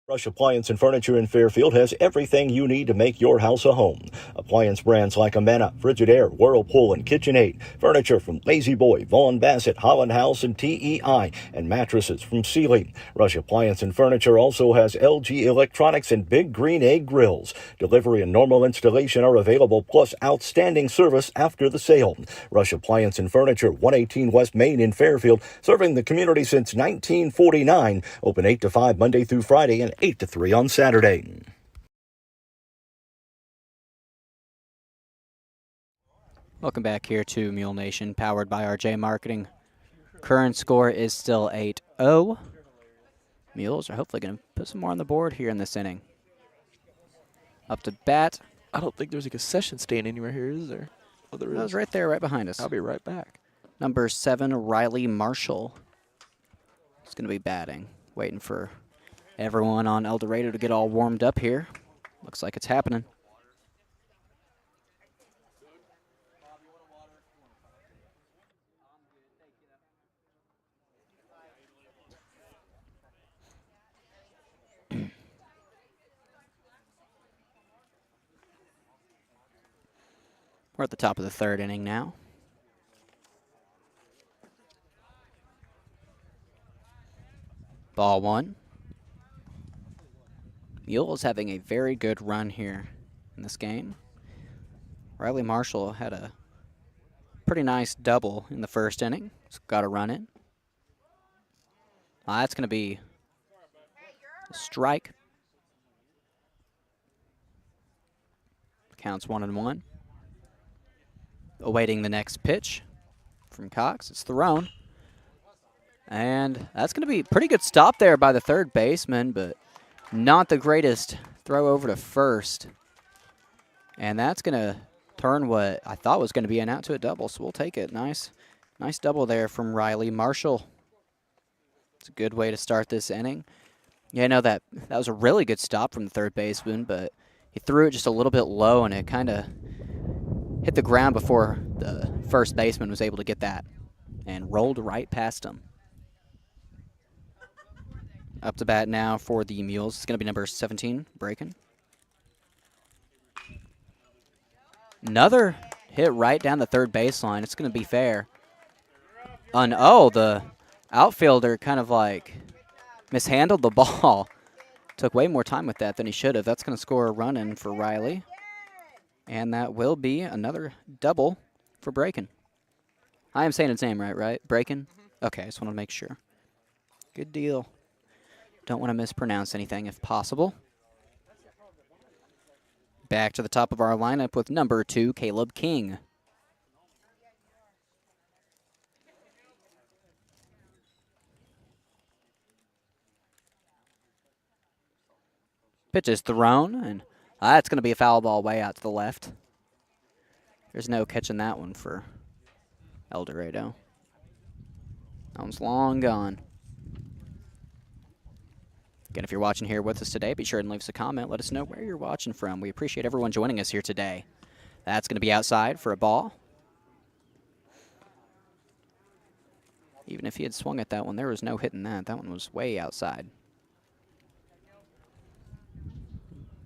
Rush Appliance and Furniture in Fairfield has everything you need to make your house a home. Appliance brands like Amana, Frigidaire, Whirlpool, and KitchenAid. Furniture from Lazy Boy, Vaughn Bassett, Holland House, and TEI. And mattresses from Sealy. Rush Appliance and Furniture also has LG Electronics and Big Green Egg grills. Delivery and normal installation are available, plus outstanding service after the sale. Rush Appliance and Furniture, 118 West Main in Fairfield, serving the community since 1949. Open 8 to 5 Monday through Friday and 8 to 3 on Saturday. Welcome back here to Mule Nation, powered by RJ Marketing. Current score is still 8-0. Mules are hopefully going to put some more on the board here in this inning. Up to bat. I don't think there's a concession stand anywhere here, is there? Oh, there That is. was right there, right behind us. I'll be right back. Number 7, Riley Marshall. He's going to be batting. Waiting for everyone on Eldorado to get all warmed up here. Looks like it's happening. We're at the top of the 3rd inning now. Ball 1. Mules having a very good run here in this game. Riley Marshall had a pretty nice double in the first inning. He's got a run in. That's going to be a strike. Counts 1-1. Awaiting the next pitch from Cox. It's thrown. And that's going to be a pretty good stop there by the third baseman, but not the greatest throw over to first. And that's going to turn what I thought was going to be an out to a double, so we'll take it. Nice double there from Riley Marshall. It's a good way to start this inning. Yeah, no, that was a really good stop from the third baseman, but he threw it just a little bit low, and it kind of hit the ground before the first baseman was able to get that and rolled right past him. Up to bat now for the Mules. It's going to be number 17, Braken. Another hit right down the third baseline. It's going to be fair. Oh, the outfielder kind of like mishandled the ball. Took way more time with that than he should have. That's going to score a run in for Riley. And that will be another double for Braken. I am saying his name right? Braken? Okay, I just want to make sure. Good deal. Don't want to mispronounce anything if possible. Back to the top of our lineup with number 2, Caleb King. Pitch is thrown, and that's going to be a foul ball way out to the left. There's no catching that one for Eldorado. That one's long gone. Again, if you're watching here with us today, be sure and leave us a comment. Let us know where you're watching from. We appreciate everyone joining us here today. That's going to be outside for a ball. Even if he had swung at that one, there was no hitting that. That one was way outside.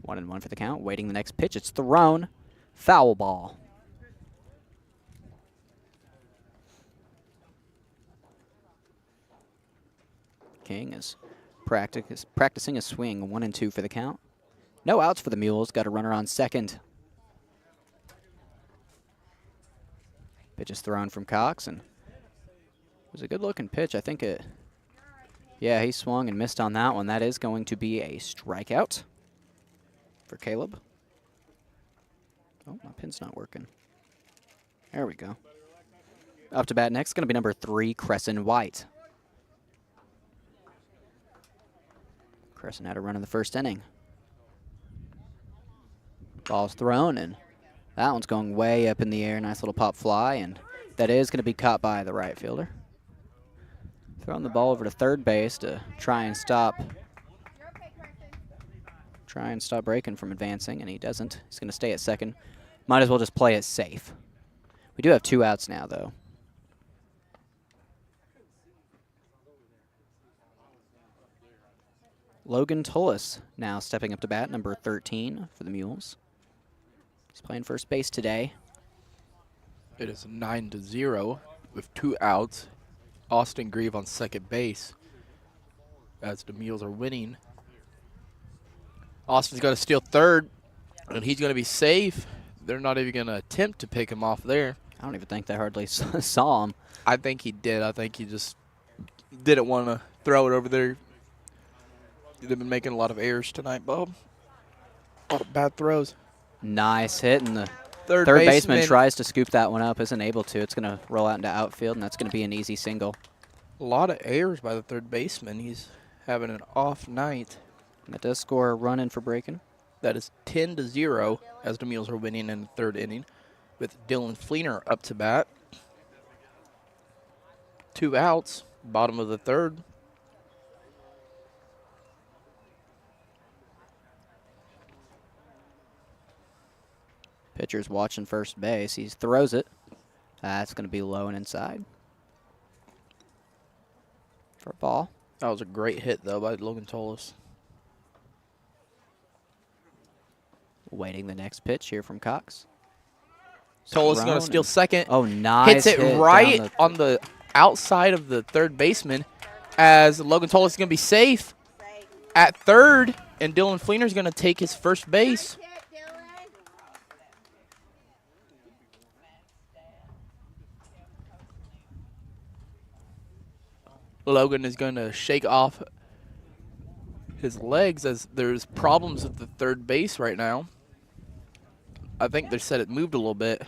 1-1 for the count. Waiting the next pitch. It's thrown. Foul ball. King is practicing a swing. 1-2 for the count. No outs for the Mules. Got a runner on second. Pitch is thrown from Cox, and it was a good-looking pitch. I think yeah, he swung and missed on that one. That is going to be a strikeout for Caleb. Oh, my pin's not working. There we go. Up to bat next, going to be number 3, Crescent White. Crescent had a run in the first inning. Ball's thrown, and that one's going way up in the air. Nice little pop fly, and that is going to be caught by the right fielder. Throwing the ball over to third base to try and stop Braken from advancing, and he doesn't. He's going to stay at second. Might as well just play it safe. We do have 2 outs now, though. Logan Tullis now stepping up to bat, number 13 for the Mules. He's playing first base today. It is 9-0 with 2 outs. Austin Grieve on second base as the Mules are winning. Austin's going to steal third, and he's going to be safe. They're not even going to attempt to pick him off there. I don't even think they hardly saw him. I think he did. I think he just didn't want to throw it over there. They've been making a lot of errors tonight, Bob. A lot of bad throws. Nice hit, and the Third baseman tries to scoop that one up, isn't able to. It's going to roll out into outfield, and that's going to be an easy single. A lot of errors by the third baseman. He's having an off night. That does score a run in for Braken. That is 10-0 as the Mules are winning in the third inning with Dylan Fleener up to bat. 2 outs, bottom of the third. Pitcher's watching first base. He throws it. That's going to be low and inside for a ball. That was a great hit, though, by Logan Tullis. Waiting the next pitch here from Cox. Tullis going to steal second. Oh, nice hit hit right on the outside of the third baseman. as Logan Tolis is going to be safe at third, and Dylan Fleener is going to take his first base. Logan is going to shake off his legs as there's problems with the third base right now. I think they said it moved a little bit.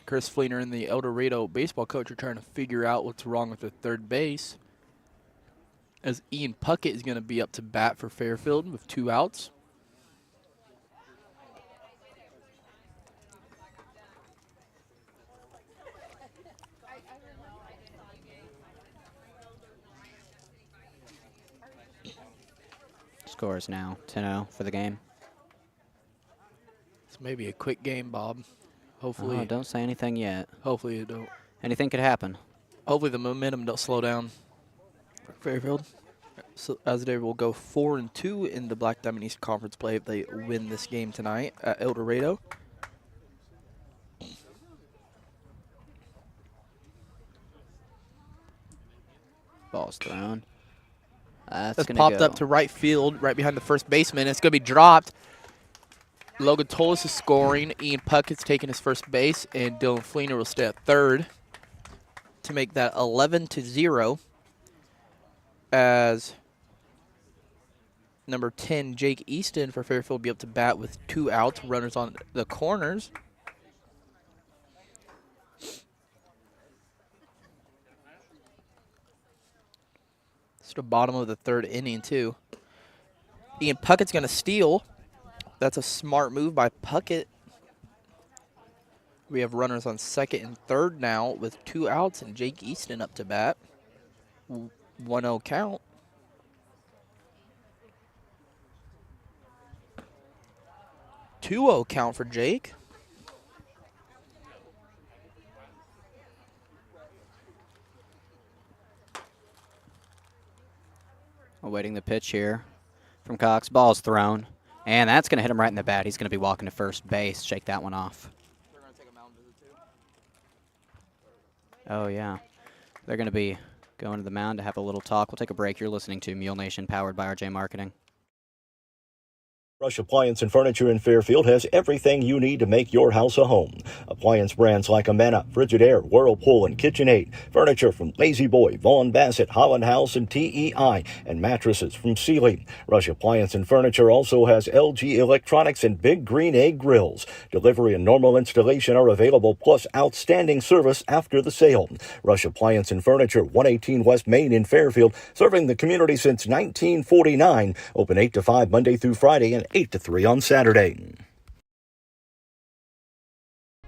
Chris Fleener and the Eldorado baseball coach are trying to figure out what's wrong with the third base, as Ian Puckett is going to be up to bat for Fairfield with 2 outs. Score is now 10-0 for the game. It's maybe a quick game, Bob. Hopefully. Oh, don't say anything yet. Hopefully it don't. Anything could happen. Hopefully the momentum don't slow down for Fairfield. So as they will go 4-2 in the Black Diamond East Conference play if they win this game tonight at Eldorado. Ball's thrown. That's That's gonna popped go. up to right field, right behind the first baseman. It's going to be dropped. Logan Tolis is scoring. Ian Puckett's taking his first base, and Dylan Fleener will stay at third to make that 11-0. As number 10, Jake Easton for Fairfield, will be up to bat with 2 outs, runners on the corners. It's the bottom of the 3rd inning, too. Ian Puckett's going to steal. That's a smart move by Puckett. We have runners on 2nd and 3rd now with 2 outs, and Jake Easton up to bat. 1-0 count. Two-0 count for Jake. Awaiting the pitch here from Cox. Ball's thrown. And that's going to hit him right in the bat. He's going to be walking to first base. Shake that one off. They're going to take a mound visit too. Oh, yeah. They're going to be going to the mound to have a little talk. We'll take a break. You're listening to Mule Nation, powered by RJ Marketing. Rush Appliance and Furniture in Fairfield has everything you need to make your house a home. Appliance brands like Amana, Frigidaire, Whirlpool, and KitchenAid. Furniture from Lazy Boy, Vaughn Bassett, Holland House, and TEI. And mattresses from Sealy. Rush Appliance and Furniture also has LG Electronics and Big Green Egg Grills. Delivery and normal installation are available, plus outstanding service after the sale. Rush Appliance and Furniture, 118 West Main in Fairfield, serving the community since 1949. Open 8 to 5 Monday through Friday and 8 to 3 on Saturday.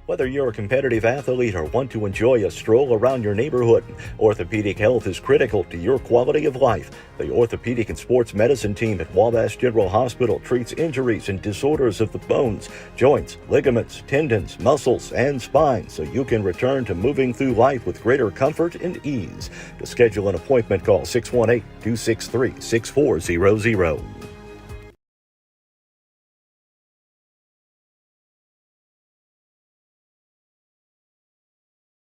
Whether you're a competitive athlete or want to enjoy a stroll around your neighborhood, orthopedic health is critical to your quality of life. The Orthopedic and Sports Medicine team at Wabash General Hospital treats injuries and disorders of the bones, joints, ligaments, tendons, muscles, and spine so you can return to moving through life with greater comfort and ease. To schedule an appointment, call 618-263-6400.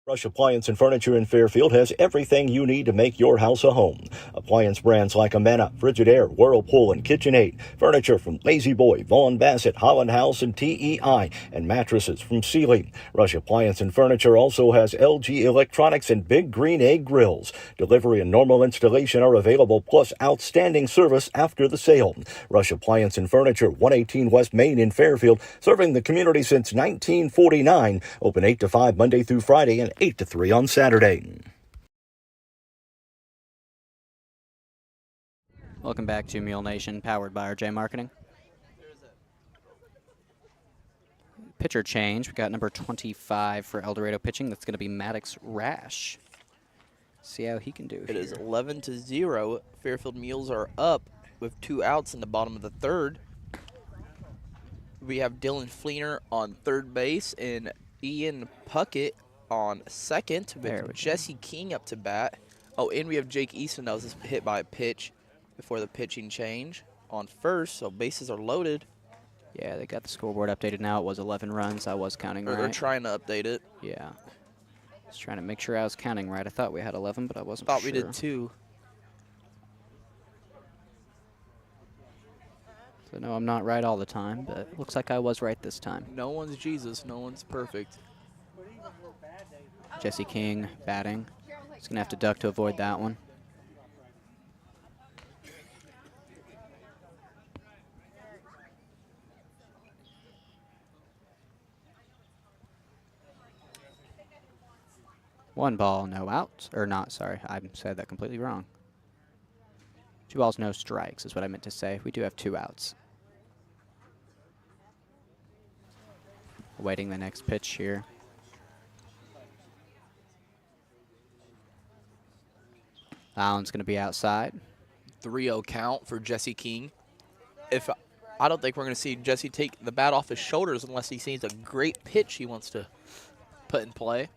Rush Appliance and Furniture in Fairfield has everything you need to make your house a home. Appliance brands like Amana, Frigidaire, Whirlpool, and KitchenAid. Furniture from Lazy Boy, Vaughn Bassett, Holland House, and TEI. And mattresses from Sealy. Rush Appliance and Furniture also has LG Electronics and Big Green Egg Grills. Delivery and normal installation are available, plus outstanding service after the sale. Rush Appliance and Furniture, 118 West Main in Fairfield, serving the community since 1949. Open 8 to 5 Monday through Friday and 8 to 3 on Saturday. Welcome back to Mule Nation, powered by RJ Marketing. Pitcher change. We got number 25 for Eldorado pitching. That's going to be Maddox Rash. See how he can do It here. is 11-0. Fairfield Mules are up with 2 outs in the bottom of the 3rd. We have Dylan Fleener on 3rd base and Ian Puckett on second There we with go. Jesse King up to bat. Oh, and we have Jake Easton that was just hit by a pitch before the pitching change on first, so bases are loaded. Yeah, they got the scoreboard updated now. It was 11 runs. I was counting Or they're right. trying to update it. Yeah. Just trying to make sure I was counting right. I thought we had 11, but I wasn't Thought sure. we did too. So no, I'm not right all the time, but it looks like I was right this time. No one's Jesus. No one's perfect. Jesse King batting. He's going to have to duck to avoid that one. One ball, no outs. Or not, sorry. I said that completely wrong. 2 balls, no strikes is what I meant to say. We do have 2 outs. Awaiting the next pitch here. That one's going to be outside. 3-0 count for Jesse King. I don't think we're going to see Jesse take the bat off his shoulders unless he sees a great pitch he wants to put in play.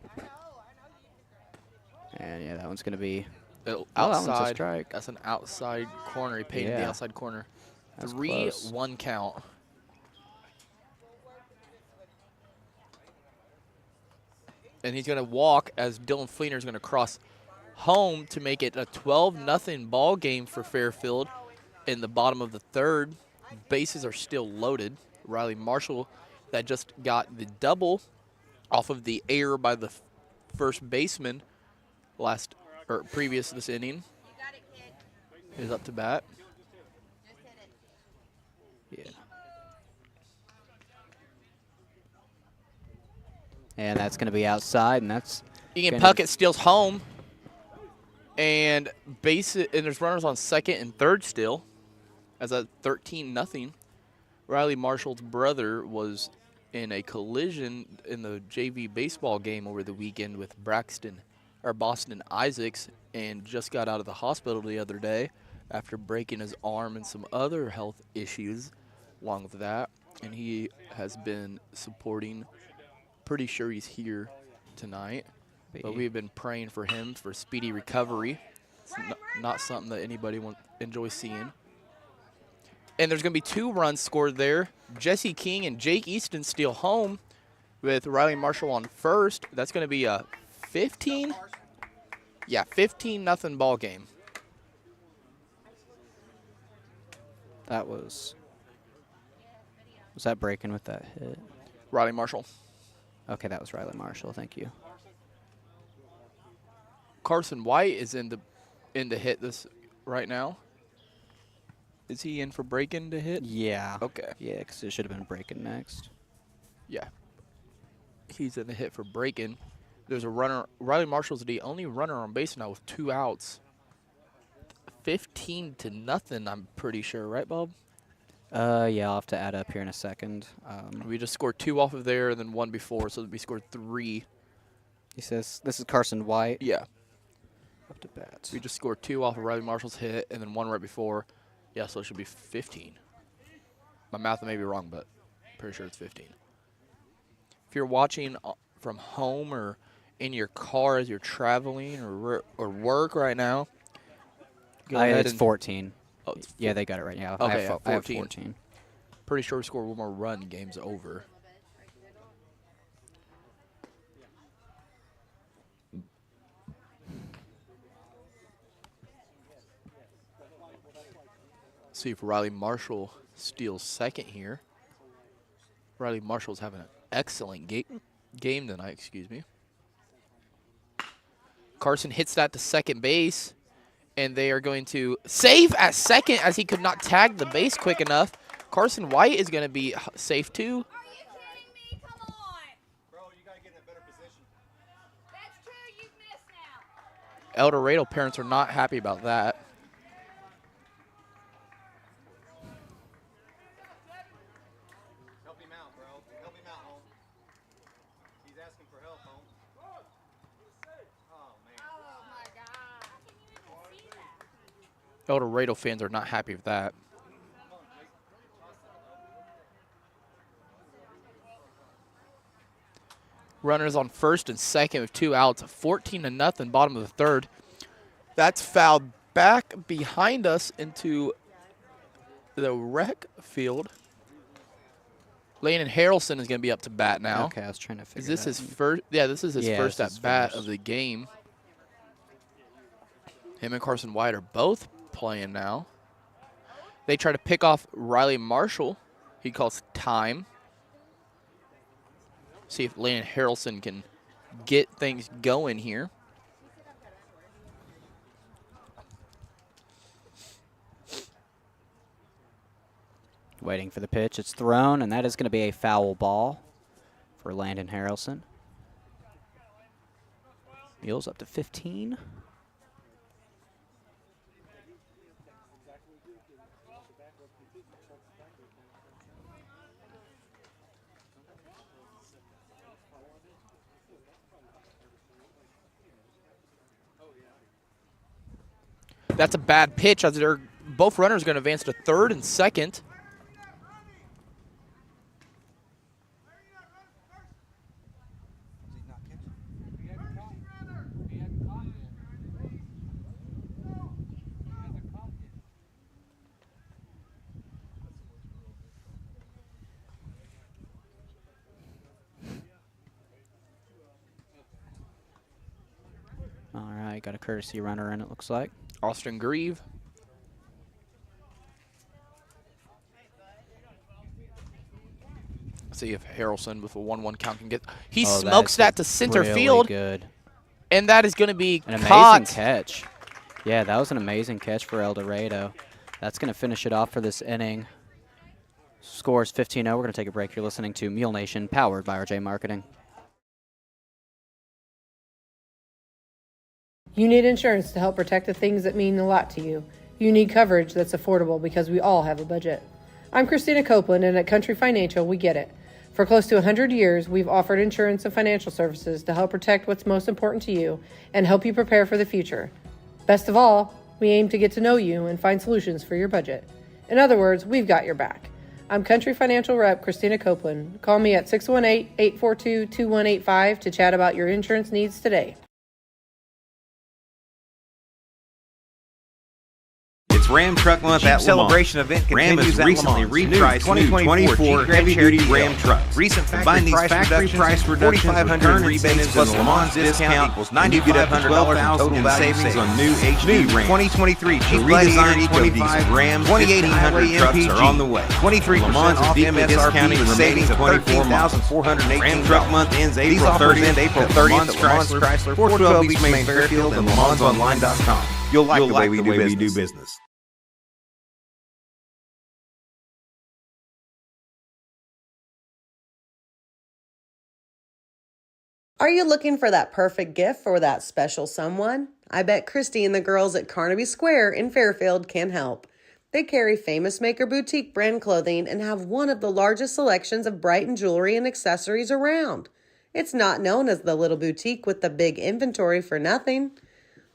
And yeah, that one's going to be Outside. that one's a strike. That's an outside corner. He painted the Yeah. outside corner. That's close. 3-1 count. And he's going to walk as Dylan Fleener is going to cross home to make it a 12-0 ball game for Fairfield in the bottom of the third. Bases are still loaded. Riley Marshall that just got the double off of the error by the first baseman previous this inning is up to bat. Yeah. And that's going to be outside, and that's Ian Puckett steals home, and there's runners on second and third still, as a 13-0. Riley Marshall's brother was in a collision in the JV baseball game over the weekend with Boston Isaacs, and just got out of the hospital the other day after breaking his arm and some other health issues along with that. And he has been supporting. Pretty sure he's here tonight, but we've been praying for him for speedy recovery. It's not something that anybody enjoys seeing. And there's going to be 2 runs scored there. Jesse King and Jake Easton steal home with Riley Marshall on first. That's going to be a 15 15-0 ball game. That was that breaking with that hit? Riley Marshall. Okay, that was Riley Marshall. Thank you. Carson White is in the hit this right now. Is he in for breaking to hit? Yeah. Okay. Yeah, because it should have been breaking next. Yeah. He's in the hit for breaking. There's a runner. Riley Marshall's the only runner on base now with 2 outs. 15-0, I'm pretty sure, right, Bob? Yeah, I'll have to add up here in a second. We just scored 2 off of there and then 1 before, so we scored 3. He says this is Carson White. Yeah. Up to bat. We just scored 2 off of Riley Marshall's hit and then 1 right before. Yeah, so it should be 15. My math may be wrong, but I'm pretty sure it's 15. If you're watching from home or in your car as you're traveling or work right now, go ahead it's and 14. Oh, it's Yeah, they got it right now. Okay, I yeah, have 14. 14. pretty sure we score 1 more run, game's over. See if Riley Marshall steals second here. Riley Marshall's having an excellent game tonight, excuse me. Carson hits that to second base, and they are going to save at second as he could not tag the base quick enough. Carson White is going to be safe too. Are you kidding me? Come on. Bro, you got to get in a better position. That's two you've missed now. Eldorado parents are not happy about that. Help him out, bro. Help him out, home. He's asking for help, home. Oh, man. Oh my God. How can you even see that? Eldorado fans are not happy with that. Runners on first and second with 2 outs. 14-0, bottom of the third. That's fouled back behind us into the rec field. Landon Harrelson is going to be up to bat now. Okay, I was trying to figure. Is this his first? Yeah, this is his first this is at bat first. of the game. Him and Carson White are both playing now. They try to pick off Riley Marshall. He calls time. See if Landon Harrelson can get things going here. Waiting for the pitch. It's thrown, and that is going to be a foul ball for Landon Harrelson. Mules up to 15. That's a bad pitch as they're both runners going to advance to third and second. All right, got a courtesy runner in, it looks like. Austin Grieve. See if Harrelson with a 1-1 count can get. He smokes that to center really field, good. and that is going to be An caught. amazing catch. Yeah, that was an amazing catch for Eldorado. That's going to finish it off for this inning. Scores 15-0. We're going to take a break. You're listening to Mule Nation, powered by RJ Marketing. You need insurance to help protect the things that mean a lot to you. You need coverage that's affordable because we all have a budget. I'm Christina Copeland, and at Country Financial, we get it. For close to 100 years, we've offered insurance and financial services to help protect what's most important to you and help you prepare for the future. Best of all, we aim to get to know you and find solutions for your budget. In other words, we've got your back. I'm Country Financial Rep Christina Copeland. Call me at 618-842-2185 to chat about your insurance needs today. It's Ram Truck Month at celebration event Ram has recently repriced 2024 heavy-duty Ram trucks. Recent factory price reductions, 4,500 rebates plus Le Mans discount equals $9,500 total savings on new HD Ram. 2023 Jeep redesigned 25 Ram 2,800 trucks are on the way. 23% Le Mans off MSRP with savings of $13,418. Ram Truck Month ends April 30th. April 30th at Le Mans Chrysler, 412 East Main Fairfield, and LeMansOnline.com. You'll like the way we do business. Are you looking for that perfect gift for that special someone? I bet Christy and the girls at Carnaby Square in Fairfield can help. They carry Famous Maker Boutique brand clothing and have one of the largest selections of Brighton jewelry and accessories around. It's not known as the little boutique with the big inventory for nothing.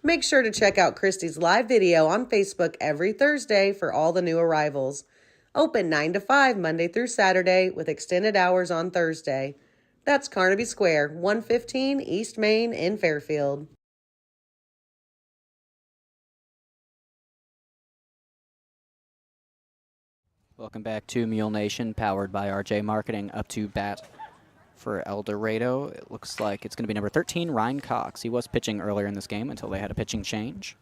Make sure to check out Christy's live video on Facebook every Thursday for all the new arrivals. Open 9 to 5 Monday through Saturday with extended hours on Thursday. That's Carnaby Square, 115 East Main in Fairfield. Welcome back to Mule Nation, powered by RJ Marketing. Up to bat for Eldorado. It looks like it's going to be number 13, Ryan Cox. He was pitching earlier in this game until they had a pitching change.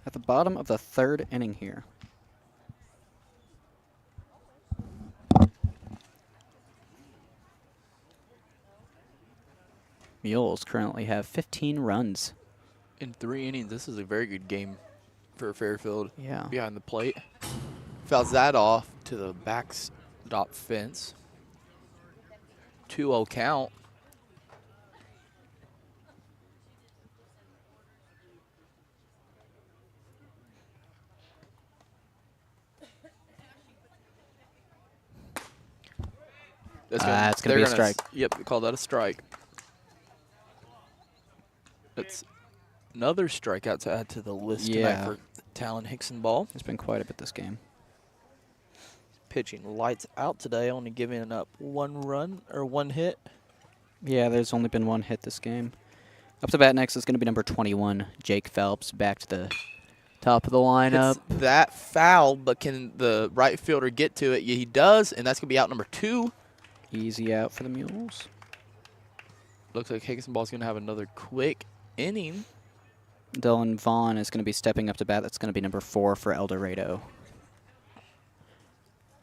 At the bottom of the third inning here. Mules currently have 15 runs. In 3 innings, this is a very good game for Fairfield. Yeah. Behind the plate. Fouls that off to the backstop fence. 2-0 count. It's going to be a strike. Yep, we call that a strike. That's another strikeout to add to the list tonight for Talon Hickson ball. There's been quite a bit this game. pitching lights out today, only giving up 1 run or 1 hit. Yeah, there's only been 1 hit this game. Up to bat next is going to be number 21, Jake Phelps, back to the top of the lineup. It's that foul, but can the right fielder get to it? Yeah, he does, and that's going to be out number 2. Easy out for the Mules. Looks like Higginball's going to have another quick inning. Dylan Vaughn is going to be stepping up to bat. That's going to be number 4 for Eldorado.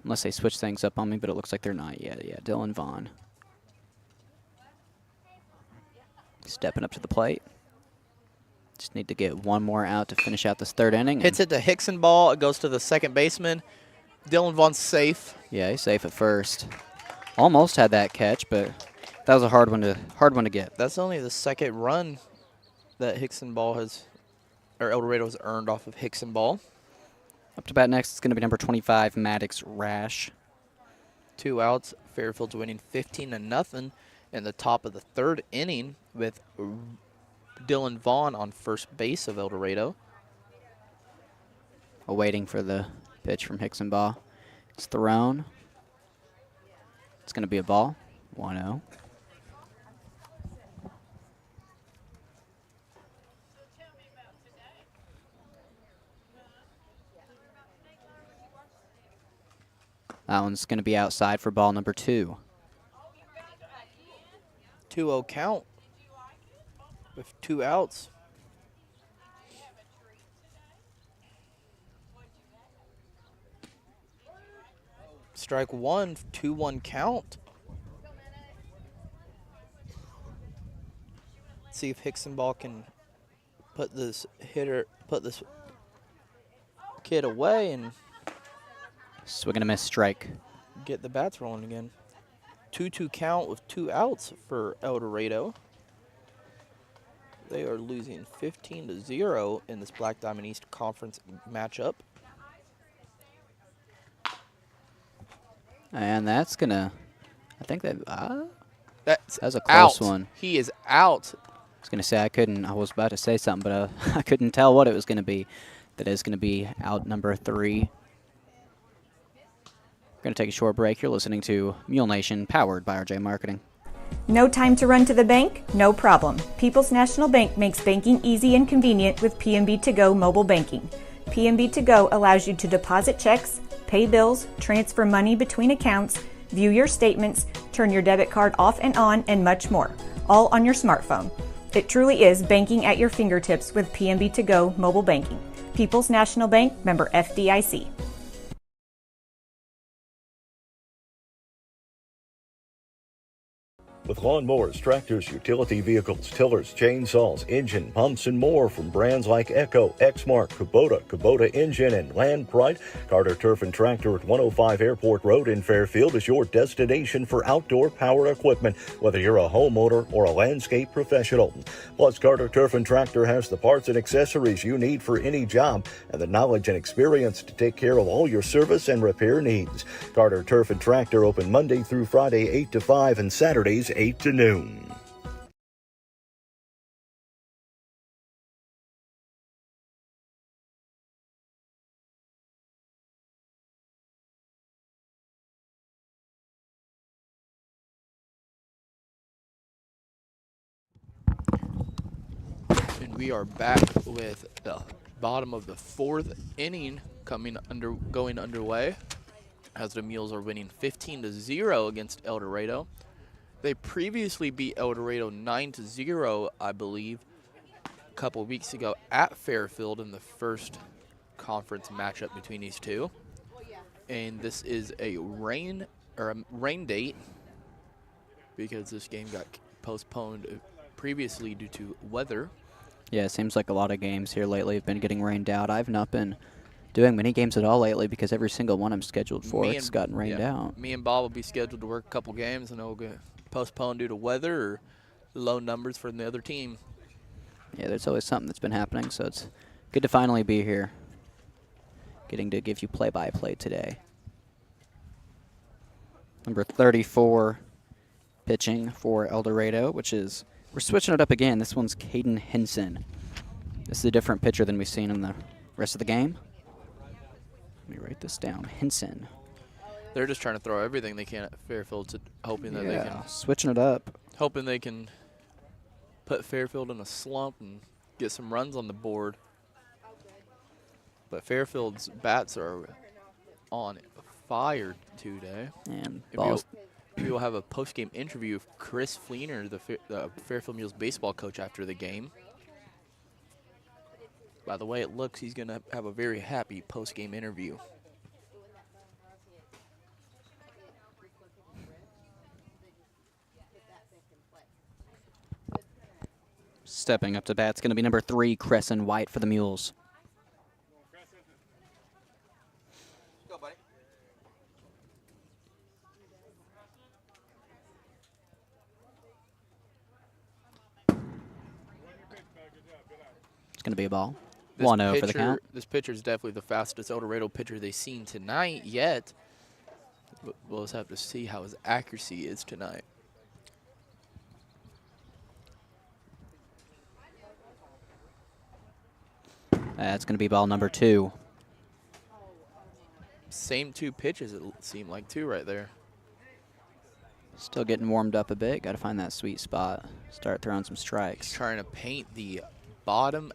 Unless they switch things up on me, but it looks like they're not yet. Yeah, Dylan Vaughn. Stepping up to the plate. Just need to get 1 more out to finish out this 3rd inning. Hits it to Higginball. It goes to the second baseman. Dylan Vaughn's safe. Yeah, he's safe at first. Almost had that catch, but that was a hard one to get. That's only the 2nd run that Eldorado has earned off of Higginball. Up to bat next, it's going to be number 25, Maddox Rash. 2 outs. Fairfield's winning 15-0 in the top of the 3rd inning with Dylan Vaughn on first base of Eldorado. Awaiting for the pitch from Higginball. It's thrown. It's going to be a ball. 1-0. That one's going to be outside for ball number 2. 2-0 count with 2 outs. Strike 1, 2-1 count. See if Higginball can put this kid away and Swing and a miss, strike. Get the bats rolling again. 2-2 count with 2 outs for Eldorado. They are losing 15-0 in this Black Diamond East Conference matchup. And that's gonna, I think that that's a close out. one. He is out. I was gonna say I was about to say something, but I couldn't tell what it was gonna be. That is gonna be out number 3. We're gonna take a short break. You're listening to Mule Nation, powered by RJ Marketing. No time to run to the bank? No problem. People's National Bank makes banking easy and convenient with PNB To Go mobile banking. PNB To Go allows you to deposit checks, pay bills, transfer money between accounts, view your statements, turn your debit card off and on, and much more, all on your smartphone. It truly is banking at your fingertips with PNB To Go mobile banking. People's National Bank, member FDIC. With lawnmowers, tractors, utility vehicles, tillers, chainsaws, engine, pumps, and more from brands like Echo, Exmark, Kubota Engine, and Land Pride, Carter Turf and Tractor at 105 Airport Road in Fairfield is your destination for outdoor power equipment, whether you're a homeowner or a landscape professional. Plus, Carter Turf and Tractor has the parts and accessories you need for any job and the knowledge and experience to take care of all your service and repair needs. Carter Turf and Tractor open Monday through Friday 8 to 5 and Saturdays 8 to noon. And we are back with the bottom of the 4th inning going underway as the Mules are winning 15-0 against Eldorado. They previously beat Eldorado 9-0, I believe, a couple of weeks ago at Fairfield in the first conference matchup between these two. And this is a rain date because this game got postponed previously due to weather. Yeah, it seems like a lot of games here lately have been getting rained out. I've not been doing many games at all lately because every single one I'm scheduled for it's gotten rained out. Me and Bob will be scheduled to work a couple games and it'll get postponed due to weather or low numbers from the other team. Yeah, there's always something that's been happening, so it's good to finally be here. Getting to give you play-by-play today. Number 34 pitching for Eldorado, which is, we're switching it up again. This one's Caden Henson. This is a different pitcher than we've seen in the rest of the game. Let me write this down. Henson. They're just trying to throw everything they can at Fairfield, hoping that they can switching it up. Hoping they can put Fairfield in a slump and get some runs on the board. But Fairfield's bats are on fire today. And we will have a post-game interview of Chris Fleener, the Fairfield Mules baseball coach, after the game. By the way it looks, he's going to have a very happy post-game interview. Stepping up to bat, it's going to be number 3, Crescent White for the Mules. Go, buddy. It's going to be a ball. 1-0 for the count. This pitcher is definitely the fastest Eldorado pitcher they've seen tonight yet. We'll just have to see how his accuracy is tonight. That's going to be ball number 2. Same 2 pitches, it seemed like, too, right there. Still getting warmed up a bit. Got to find that sweet spot. Start throwing some strikes. He's trying to paint the bottom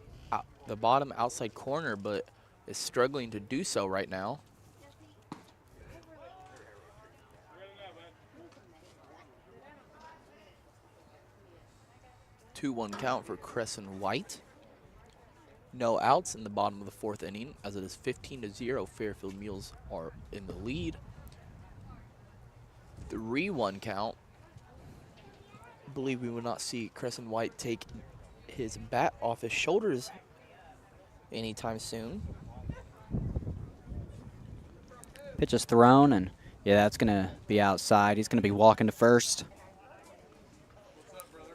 outside corner, but is struggling to do so right now. Two-one count for Crescent White. No outs in the bottom of the 4th inning, as it is 15-0. Fairfield Mules are in the lead. 3-1 count. I believe we will not see Crescent White take his bat off his shoulders anytime soon. Pitch is thrown, and yeah, that's going to be outside. He's going to be walking to first.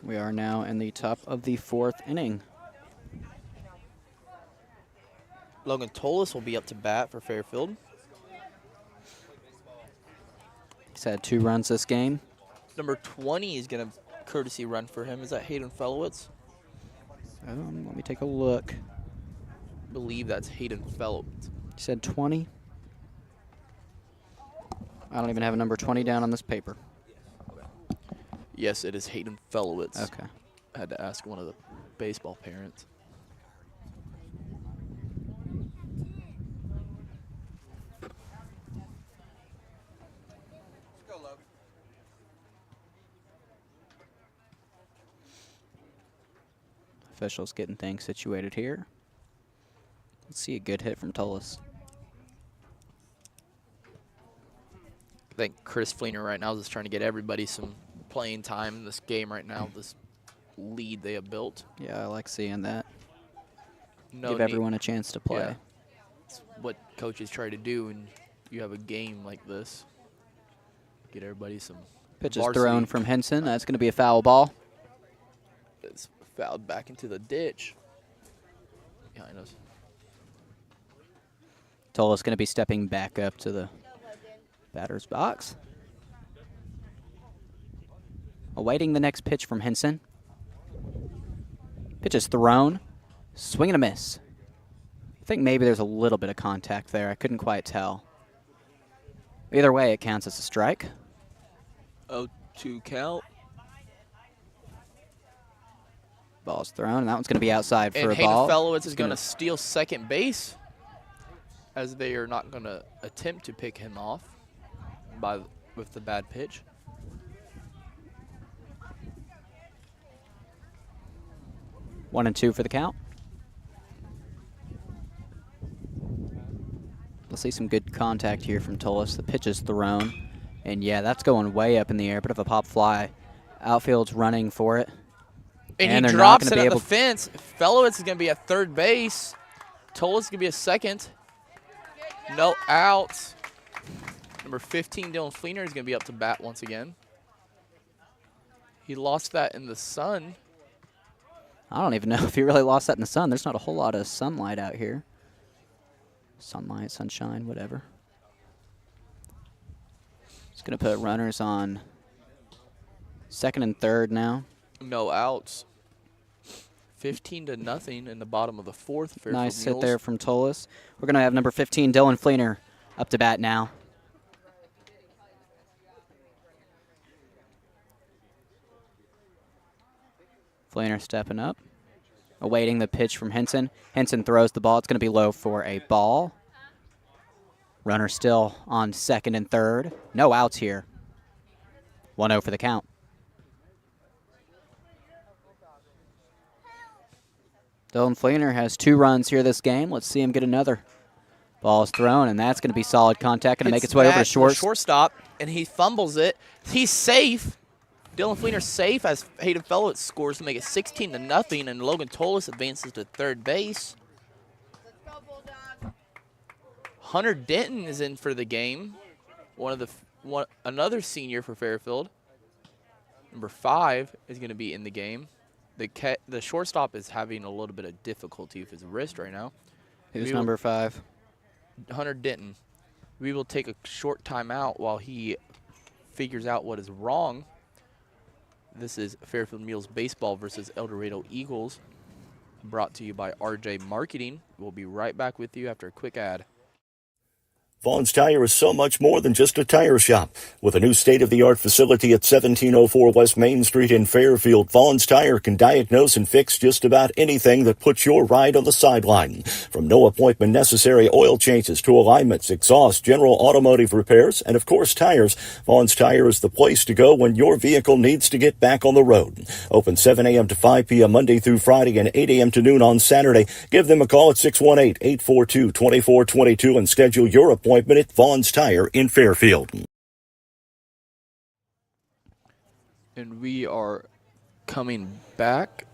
We are now in the top of the 4th inning. Logan Tolis will be up to bat for Fairfield. He's had 2 runs this game. Number 20 is going to courtesy run for him. Is that Hayden Fellowitz? Let me take a look. I believe that's Hayden Fellowitz. He said 20. I don't even have a number 20 down on this paper. Yes, it is Hayden Fellowitz. Okay. I had to ask one of the baseball parents. Go, Logan. Officials getting things situated here. Let's see a good hit from Tolis. I think Chris Fleener right now is just trying to get everybody some playing time in this game right now, this lead they have built. Yeah, I like seeing that. No Give everyone a chance to play. Yeah. It's what coaches try to do when you have a game like this. Get everybody some Pitch is varsity. thrown from Henson. That's going to be a foul ball. It's fouled back into the ditch behind us. Tolis going to be stepping back up to the batter's box. Awaiting the next pitch from Henson. Pitch is thrown. Swing and a miss. I think maybe there's a little bit of contact there. I couldn't quite tell. Either way, it counts as a strike. 0-2 count. Ball's thrown, and that one's going to be outside for and a Hayden ball. Fellowitz is going to steal second base, as they are not going to attempt to pick him off with the bad pitch. 1-2 for the count. We'll see some good contact here from Tolis. The pitch is thrown. And yeah, that's going way up in the air. Bit of a pop fly. Outfield's running for it. And he drops it at the fence. Fellowitz is going to be at third base. Tolis is going to be a second. No outs. Number 15, Dylan Fleener, is going to be up to bat once again. He lost that in the sun. I don't even know if he really lost that in the sun. There's not a whole lot of sunlight out here. Sunlight, sunshine, whatever. He's going to put runners on second and third now. No outs. 15-0 in the bottom of the 4th. Fairfield Nice Mules. hit there from Tolis. We're going to have number 15, Dylan Fleener, up to bat now. Fleener stepping up, awaiting the pitch from Henson. Henson throws the ball. It's going to be low for a ball. Runner still on second and third. No outs here. 1-0 for the count. Dylan Fleener has 2 runs here this game. Let's see him get another. Ball's thrown, and that's going to be solid contact. Going to make its way over to shortstop, and he fumbles it. He's safe. Dylan Fleener's safe as Hayden Fellows scores to make it 16-0, and Logan Tolis advances to third base. Hunter Denton is in for the game. Another senior for Fairfield. Number 5 is going to be in the game. The shortstop is having a little bit of difficulty with his wrist right now. Who's number 5? Hunter Denton. We will take a short timeout while he figures out what is wrong. This is Fairfield Mules Baseball versus Eldorado Eagles, brought to you by RJ Marketing. We'll be right back with you after a quick ad. Vaughn's Tire is so much more than just a tire shop. With a new state-of-the-art facility at 1704 West Main Street in Fairfield, Vaughn's Tire can diagnose and fix just about anything that puts your ride on the sideline. From no appointment necessary oil changes to alignments, exhaust, general automotive repairs, and of course tires, Vaughn's Tire is the place to go when your vehicle needs to get back on the road. Open 7 a.m. to 5 p.m. Monday through Friday and 8 a.m. to noon on Saturday. Give them a call at 618-842-2422 and schedule your appointment at Vaughn's Tire in Fairfield. And we are coming back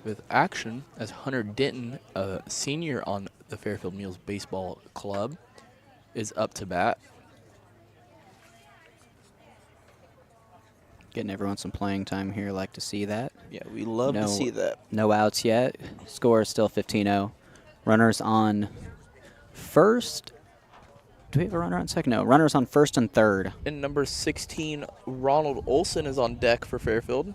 with action as Hunter Denton, a senior on the Fairfield Mules Baseball Club, is up to bat. Getting everyone some playing time here. Like to see that. Yeah, we love to see that. No outs yet. Score is still 15-0. Runners on first. Do we have a runner on second? No, runners on first and third. And number 16, Ronald Olson, is on deck for Fairfield.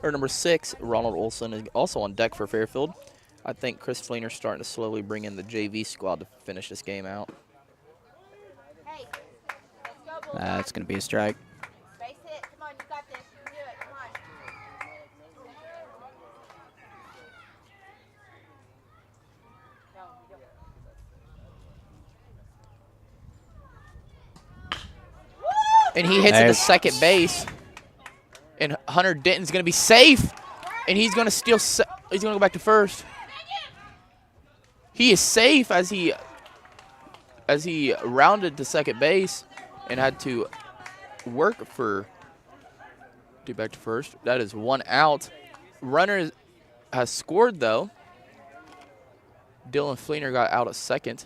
Or number 6, Ronald Olson, is also on deck for Fairfield. I think Chris Fleener's starting to slowly bring in the JV squad to finish this game out. That's going to be a strike. Base hit. Come on, you got this. You can do it. Come on. And he hits it to second base. And Hunter Denton's going to be safe. And he's going to steal. He's going to go back to first. He is safe as he rounded to second base and had to work to back to first. That is 1 out. Runner has scored though. Dylan Fleener got out at second.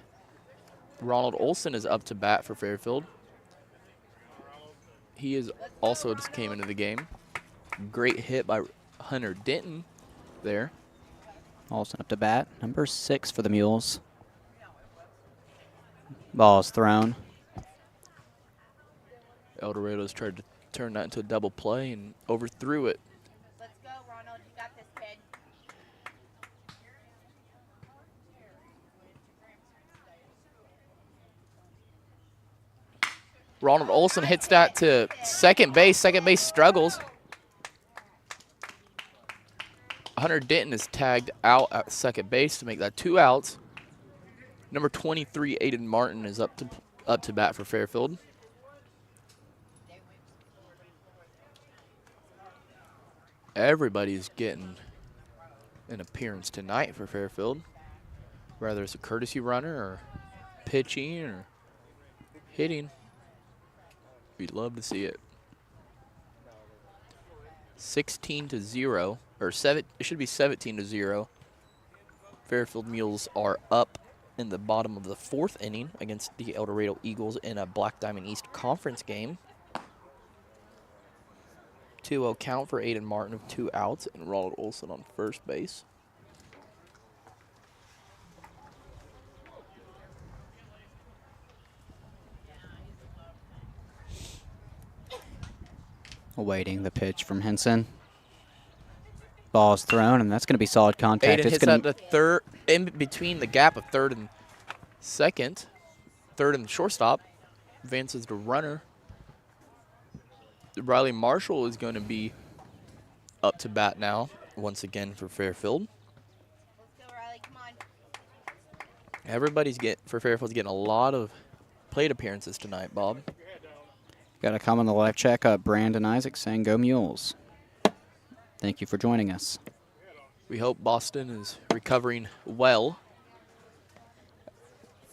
Ronald Olson is up to bat for Fairfield. He is also just came into the game. Great hit by Hunter Denton there. Olson up to bat. Number 6 for the Mules. Ball's thrown. Eldorado's tried to turn that into a double play and overthrew it. Let's go, Ronald. You got this, kid. Ronald Olson hits that to second base. Second base struggles. Hunter Denton is tagged out at second base to make that 2 outs. Number 23, Aiden Martin, is up to bat for Fairfield. Everybody's getting an appearance tonight for Fairfield, whether it's a courtesy runner or pitching or hitting. We'd love to see it. 16-0, or 7. It should be 17-0. Fairfield Mules are up in the bottom of the 4th inning against the Eldorado Eagles in a Black Diamond East Conference game. 2-0 count for Aiden Martin of 2 outs and Ronald Olson on first base. Awaiting the pitch from Henson. Ball's thrown, and that's going to be solid contact. Aiden hits out to third, in between the gap of third and second. Third and shortstop. Advances to runner. Riley Marshall is going to be up to bat now, once again for Fairfield. Let's go, Riley. Come on. For Fairfield's getting a lot of plate appearances tonight, Bob. Got a comment on the live chat. Brandon Isaac saying, "Go Mules." Thank you for joining us. We hope Boston is recovering well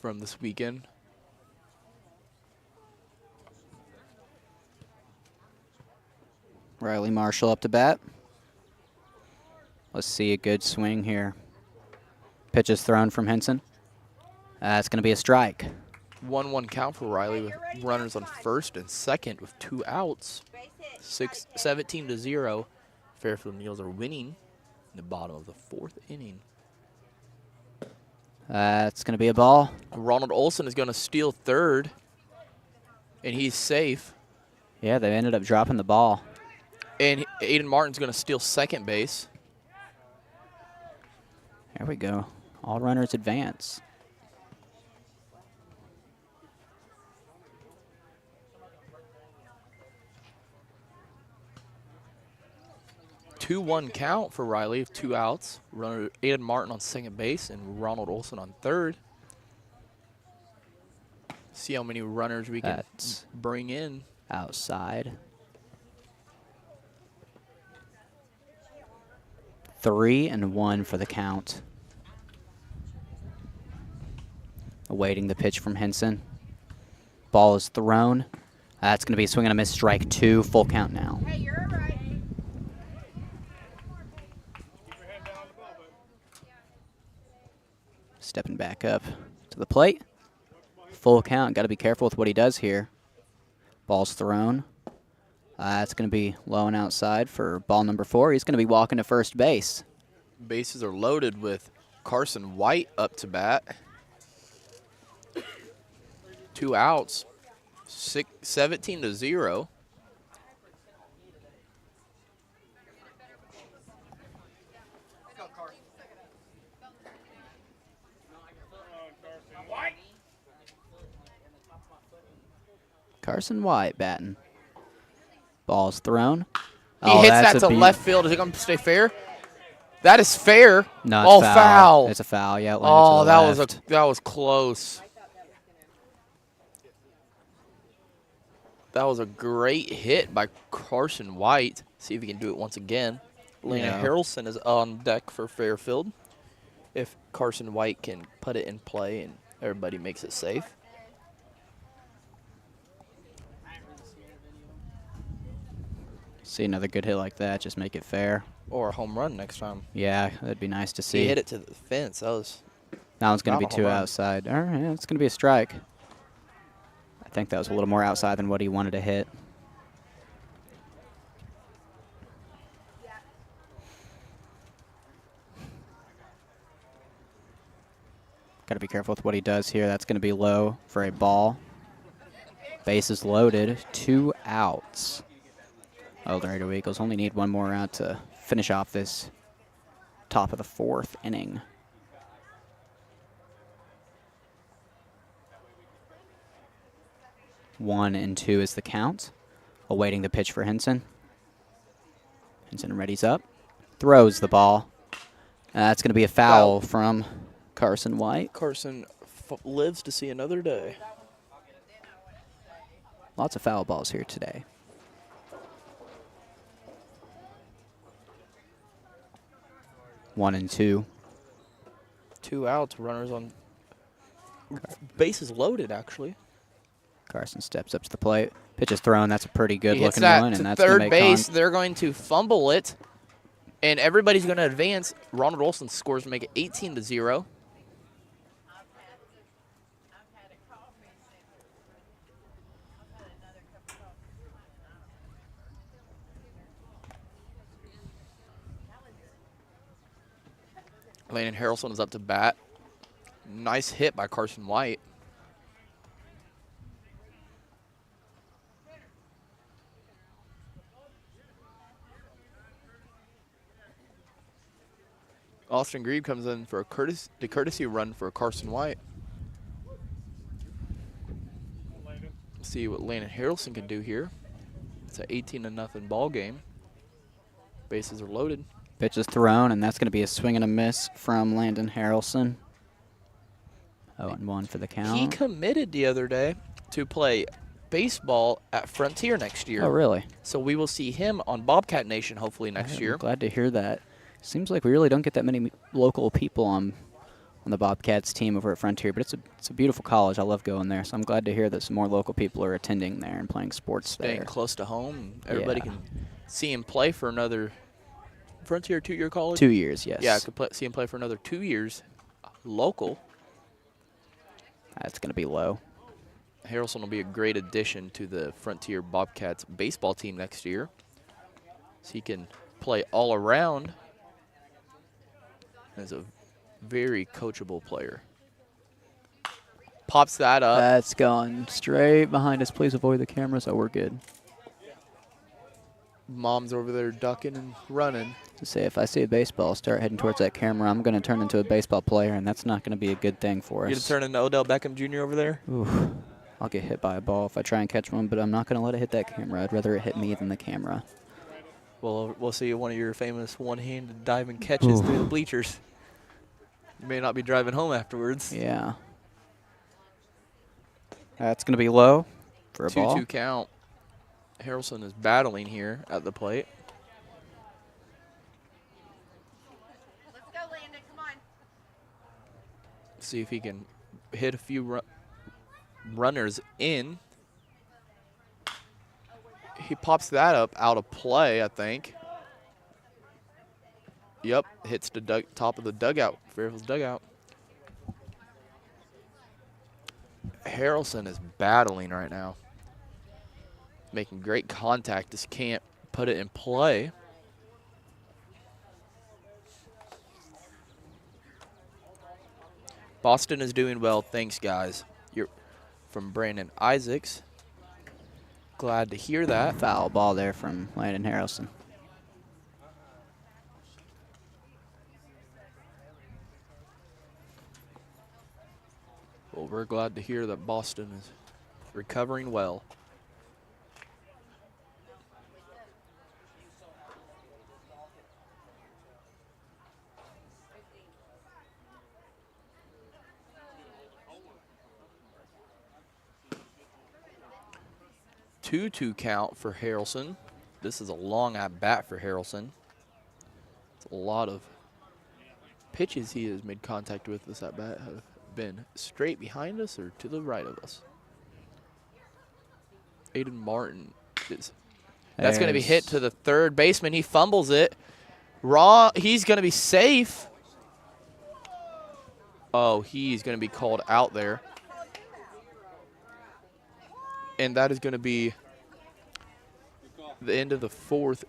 from this weekend. Riley Marshall up to bat. Let's see a good swing here. Pitch is thrown from Henson. That's going to be a strike. 1-1 count for Riley with runners on first and second with 2 outs. 17-0. Fairfield Mules are winning in the bottom of the 4th inning. That's going to be a ball. Ronald Olson is going to steal third, and he's safe. Yeah, they ended up dropping the ball. And Aiden Martin's going to steal second base. There we go. All runners advance. Two-one count for Riley with 2 outs. Runner Aiden Martin on second base and Ronald Olson on third. See how many runners we can bring in. Outside. 3-1 for the count. Awaiting the pitch from Henson. Ball is thrown. That's going to be a swing and a miss, strike 2. Full count now. Hey, you're all right. Stepping back up to the plate. Full count. Got to be careful with what he does here. Ball's thrown. That's going to be low and outside for ball number 4. He's going to be walking to first base. Bases are loaded with Carson White up to bat. 2 outs. 17-0. Carson White batting. Ball's thrown. He hits that to left field. Is it going to stay fair? That is fair. No, it's foul. Foul. It's a foul. Yeah. Oh, that was close. That was a great hit by Carson White. See if he can do it once again. Lena Harrelson is on deck for Fairfield. If Carson White can put it in play and everybody makes it safe. See another good hit like that, just make it fair. Or a home run next time. Yeah, that'd be nice to see. He hit it to the fence. That one's going to be not a 2 home run. outside. All right, it's going to be a strike. I think that was a little more outside than what he wanted to hit. Got to be careful with what he does here. That's going to be low for a ball. Bases loaded, 2 outs. Eldorado Eagles only need 1 more out to finish off this top of the 4th inning. 1-2 is the count. Awaiting the pitch for Henson. Henson readies up. Throws the ball. That's going to be a foul from Carson White. Carson lives to see another day. Lots of foul balls here today. One and two. 2 outs, runners on bases loaded, actually. Carson steps up to the plate. Pitch is thrown. That's a pretty good looking that one. To And that's third base. They're going to fumble it, and everybody's going to advance. Ronald Olson scores to make it 18-0. Landon Harrelson is up to bat. Nice hit by Carson White. Austin Grieve comes in for the courtesy run for Carson White. See what Landon Harrelson can do here. It's an 18-0 ball game. Bases are loaded. Pitch is thrown, and that's going to be a swing and a miss from Landon Harrelson. 0-1 for the count. He committed the other day to play baseball at Frontier next year. Oh, really? So we will see him on Bobcat Nation hopefully next year. I'm glad to hear that. Seems like we really don't get that many local people on the Bobcats team over at Frontier, but it's a beautiful college. I love going there, so I'm glad to hear that some more local people are attending there and playing sports there. Staying close to home. Everybody can see him play for another Frontier 2-year college? 2 years, yes. Yeah, I could see him play for another 2 years local. That's going to be low. Harrelson will be a great addition to the Frontier Bobcats baseball team next year. So he can play all around as a very coachable player. Pops that up. That's gone straight behind us. Please avoid the camera, so we're good. Mom's over there ducking and running. To say, if I see a baseball start heading towards that camera, I'm going to turn into a baseball player, and that's not going to be a good thing for us. You going to turn into Odell Beckham Jr. over there? Ooh, I'll get hit by a ball if I try and catch one, but I'm not going to let it hit that camera. I'd rather it hit me than the camera. Well, we'll see one of your famous one-handed diving catches through the bleachers. You may not be driving home afterwards. Yeah. That's going to be low for a ball. 2-2 count. Harrelson is battling here at the plate. Let's go, Landon. Come on. See if he can hit a few runners in. He pops that up out of play, I think. Yep, hits the top of the dugout, Fairfield's dugout. Harrelson is battling right now. Making great contact, just can't put it in play. Boston is doing well, thanks guys. You're from Brandon Isaacs. Glad to hear that. Foul ball there from Landon Harrelson. Well, we're glad to hear that Boston is recovering well. Two count for Harrelson. This is a long at bat for Harrelson. It's a lot of pitches he has made contact with this at bat have been straight behind us or to the right of us. Aiden Martin is. That's going to be hit to the third baseman. He fumbles it. He's going to be safe. Oh, he's going to be called out there. And that is going to be the end of the fourth.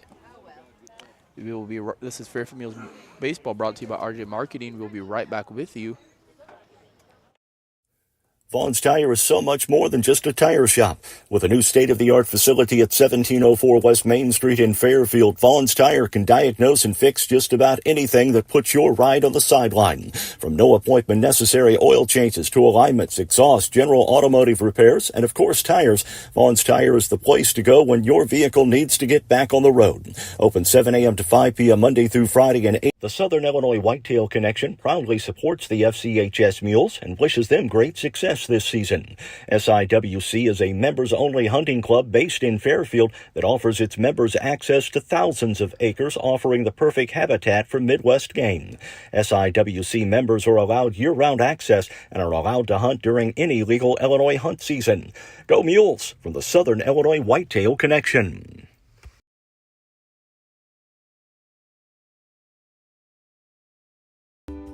This is Fairfield Mules Baseball brought to you by RJ Marketing. We'll be right back with you. Vaughn's Tire is so much more than just a tire shop. With a new state-of-the-art facility at 1704 West Main Street in Fairfield, Vaughn's Tire can diagnose and fix just about anything that puts your ride on the sideline. From no appointment necessary oil changes to alignments, exhaust, general automotive repairs, and of course tires, Vaughn's Tire is the place to go when your vehicle needs to get back on the road. Open 7 a.m. to 5 p.m. Monday through Friday and 8. The Southern Illinois Whitetail Connection proudly supports the FCHS Mules and wishes them great success this season. SIWC is a members-only hunting club based in Fairfield that offers its members access to thousands of acres, offering the perfect habitat for Midwest game. SIWC members are allowed year-round access and are allowed to hunt during any legal Illinois hunt season. Go Mules from the Southern Illinois Whitetail Connection.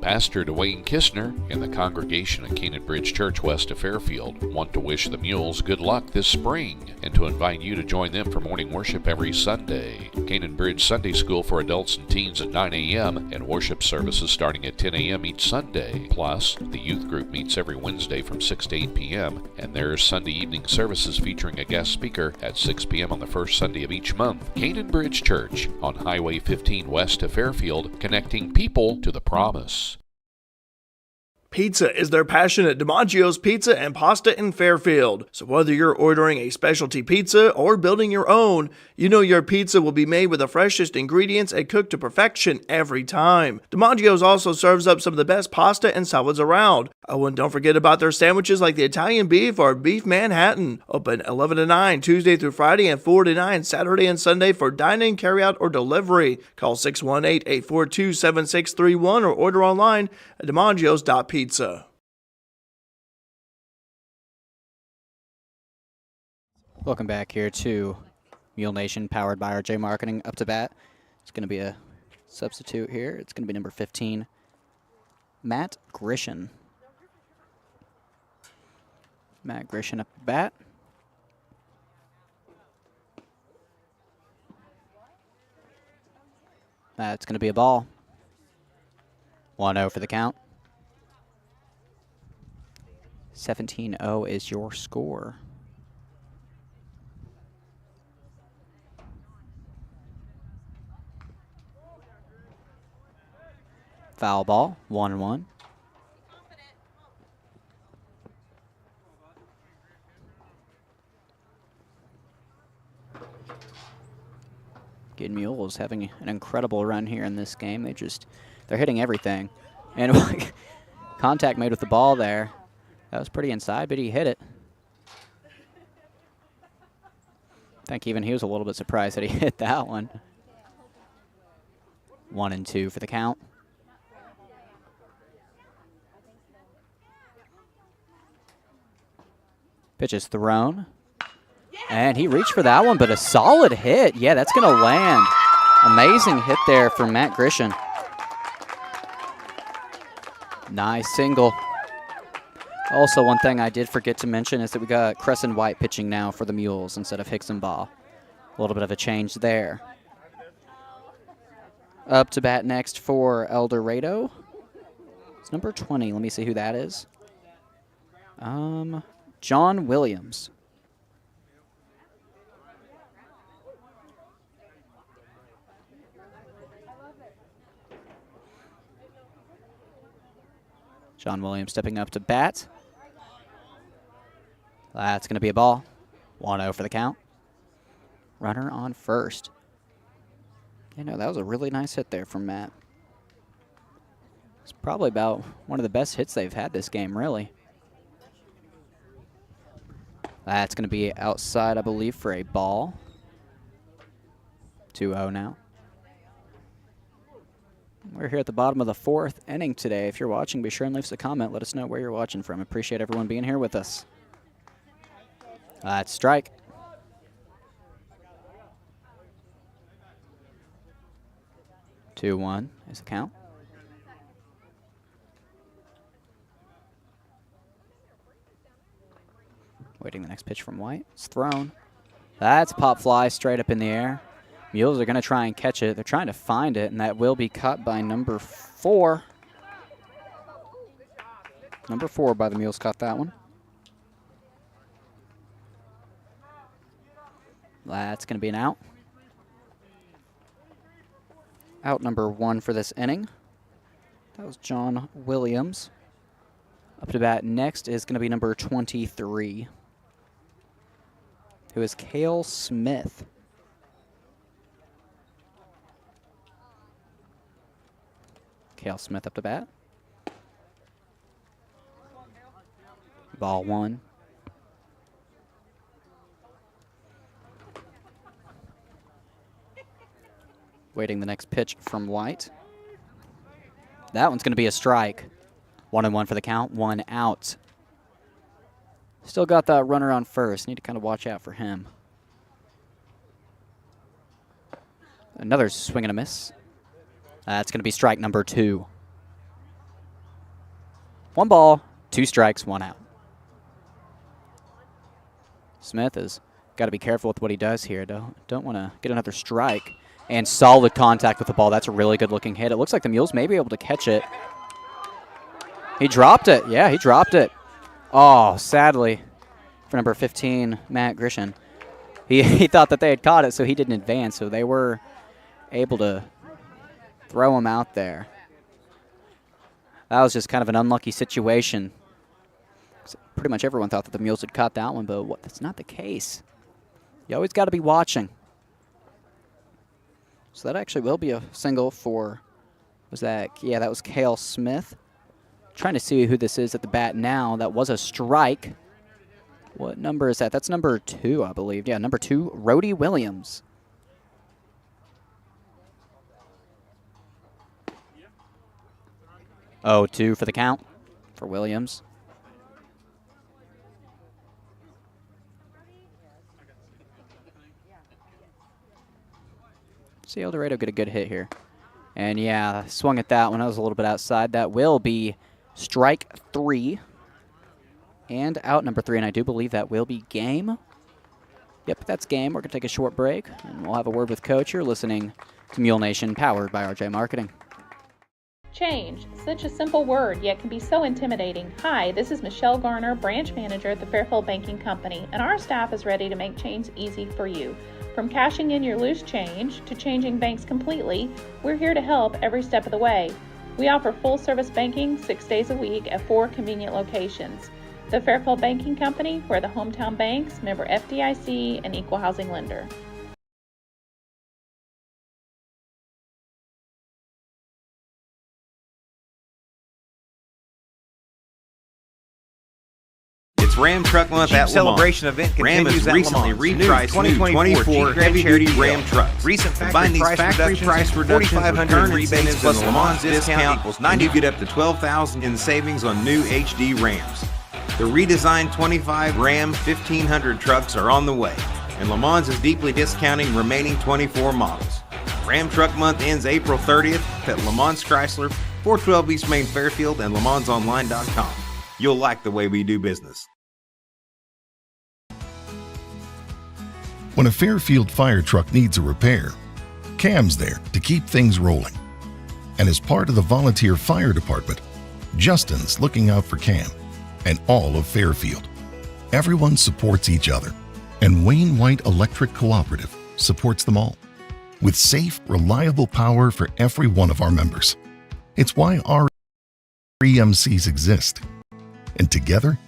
Pastor Dwayne Kistner and the congregation at Canaan Bridge Church west of Fairfield want to wish the Mules good luck this spring and to invite you to join them for morning worship every Sunday. Canaan Bridge Sunday School for adults and teens at 9 a.m. and worship services starting at 10 a.m. each Sunday. Plus, the youth group meets every Wednesday from 6 to 8 p.m. and there's Sunday evening services featuring a guest speaker at 6 p.m. on the first Sunday of each month. Canaan Bridge Church on Highway 15 west of Fairfield, connecting people to the promise. Pizza is their passion at DiMaggio's Pizza and Pasta in Fairfield. So whether you're ordering a specialty pizza or building your own, you know your pizza will be made with the freshest ingredients and cooked to perfection every time. DiMaggio's also serves up some of the best pasta and salads around. Oh, and don't forget about their sandwiches like the Italian beef or beef Manhattan. Open 11 to 9 Tuesday through Friday and 4 to 9 Saturday and Sunday for dine-in, carry-out, or delivery. Call 618-842-7631 or order online at DiMaggios.pizza. Welcome back here to Mule Nation, powered by RJ Marketing. Up to bat, it's going to be a substitute here. It's going to be number 15, Matt Grisham. Matt Grisham up to bat. That's going to be a ball. 1-0 for the count. 17-0 is your score. Foul ball, 1-1. Good Mules having an incredible run here in this game. They're hitting everything. And contact made with the ball there. That was pretty inside, but he hit it. I think even he was a little bit surprised that he hit that one. 1-2 for the count. Pitch is thrown. And he reached for that one, but a solid hit. Yeah, that's going to land. Amazing hit there from Matt Grisham. Nice single. Also, one thing I did forget to mention is that we got Crescent White pitching now for the Mules instead of Hicks and Baugh. A little bit of a change there. Up to bat next for Eldorado. It's number 20. Let me see who that is. John Williams. John Williams stepping up to bat. That's going to be a ball. 1-0 for the count. Runner on first. You know, that was a really nice hit there from Matt. It's probably about one of the best hits they've had this game, really. That's going to be outside, I believe, for a ball. 2-0 now. We're here at the bottom of the fourth inning today. If you're watching, be sure and leave us a comment. Let us know where you're watching from. Appreciate everyone being here with us. That's strike. Two, 1 is the count. Waiting the next pitch from White. It's thrown. That's pop fly straight up in the air. Mules are going to try and catch it. They're trying to find it, and that will be caught by number 4. Number 4 by the Mules caught that one. That's going to be an out. Out number 1 for this inning. That was John Williams. Up to bat next is going to be number 23, who is Cale Smith. Cale Smith up to bat. Ball 1. Waiting the next pitch from White. That one's going to be a strike. 1-1 for the count, 1 out. Still got that runner on first. Need to kind of watch out for him. Another swing and a miss. That's going to be strike number 2. 1 ball, 2 strikes, 1 out. Smith has got to be careful with what he does here. Don't want to get another strike. And solid contact with the ball. That's a really good-looking hit. It looks like the Mules may be able to catch it. He dropped it. Yeah, he dropped it. Oh, sadly, for number 15, Matt Grisham. He thought that they had caught it, so he didn't advance. So they were able to throw him out there. That was just kind of an unlucky situation. Pretty much everyone thought that the Mules had caught that one, but that's not the case. You always got to be watching. So that actually will be a single for, that was Cale Smith. Trying to see who this is at the bat now. That was a strike. What number is that? That's number 2, I believe. Yeah, number 2, Rhodey Williams. Oh, 2 for the count for Williams. See Eldorado get a good hit here. And yeah, swung at that one. I was a little bit outside. That will be strike 3. And out number 3, and I do believe that will be game. Yep, that's game. We're going to take a short break, and we'll have a word with Coach. You're listening to Mule Nation, powered by RJ Marketing. Change, such a simple word, yet can be so intimidating. Hi, this is Michelle Garner, branch manager at the Fairfield Banking Company, and our staff is ready to make change easy for you. From cashing in your loose change to changing banks completely, we're here to help every step of the way. We offer full-service banking 6 days a week at 4 convenient locations. The Fairfield Banking Company, we're the hometown banks, member FDIC, and equal housing lender. It's Ram Truck Month at celebration event. Ram has recently repriced 2024 heavy-duty Ram trucks. Recent factory price reductions, 4,500 rebates plus Le Mans discount equals 90. You get up to $12,000 in savings on new HD Rams. The redesigned 25 Ram 1500 trucks are on the way, and Le Mans is deeply discounting remaining 24 models. Ram Truck Month ends April 30th at Le Mans Chrysler, 412 East Main Fairfield, and LeMansOnline.com. You'll like the way we do business. When a Fairfield fire truck needs a repair, Cam's there to keep things rolling. And as part of the volunteer fire department, Justin's looking out for Cam and all of Fairfield. Everyone supports each other, and Wayne White Electric Cooperative supports them all, with safe, reliable power for every one of our members. It's why our EMCs exist, and together,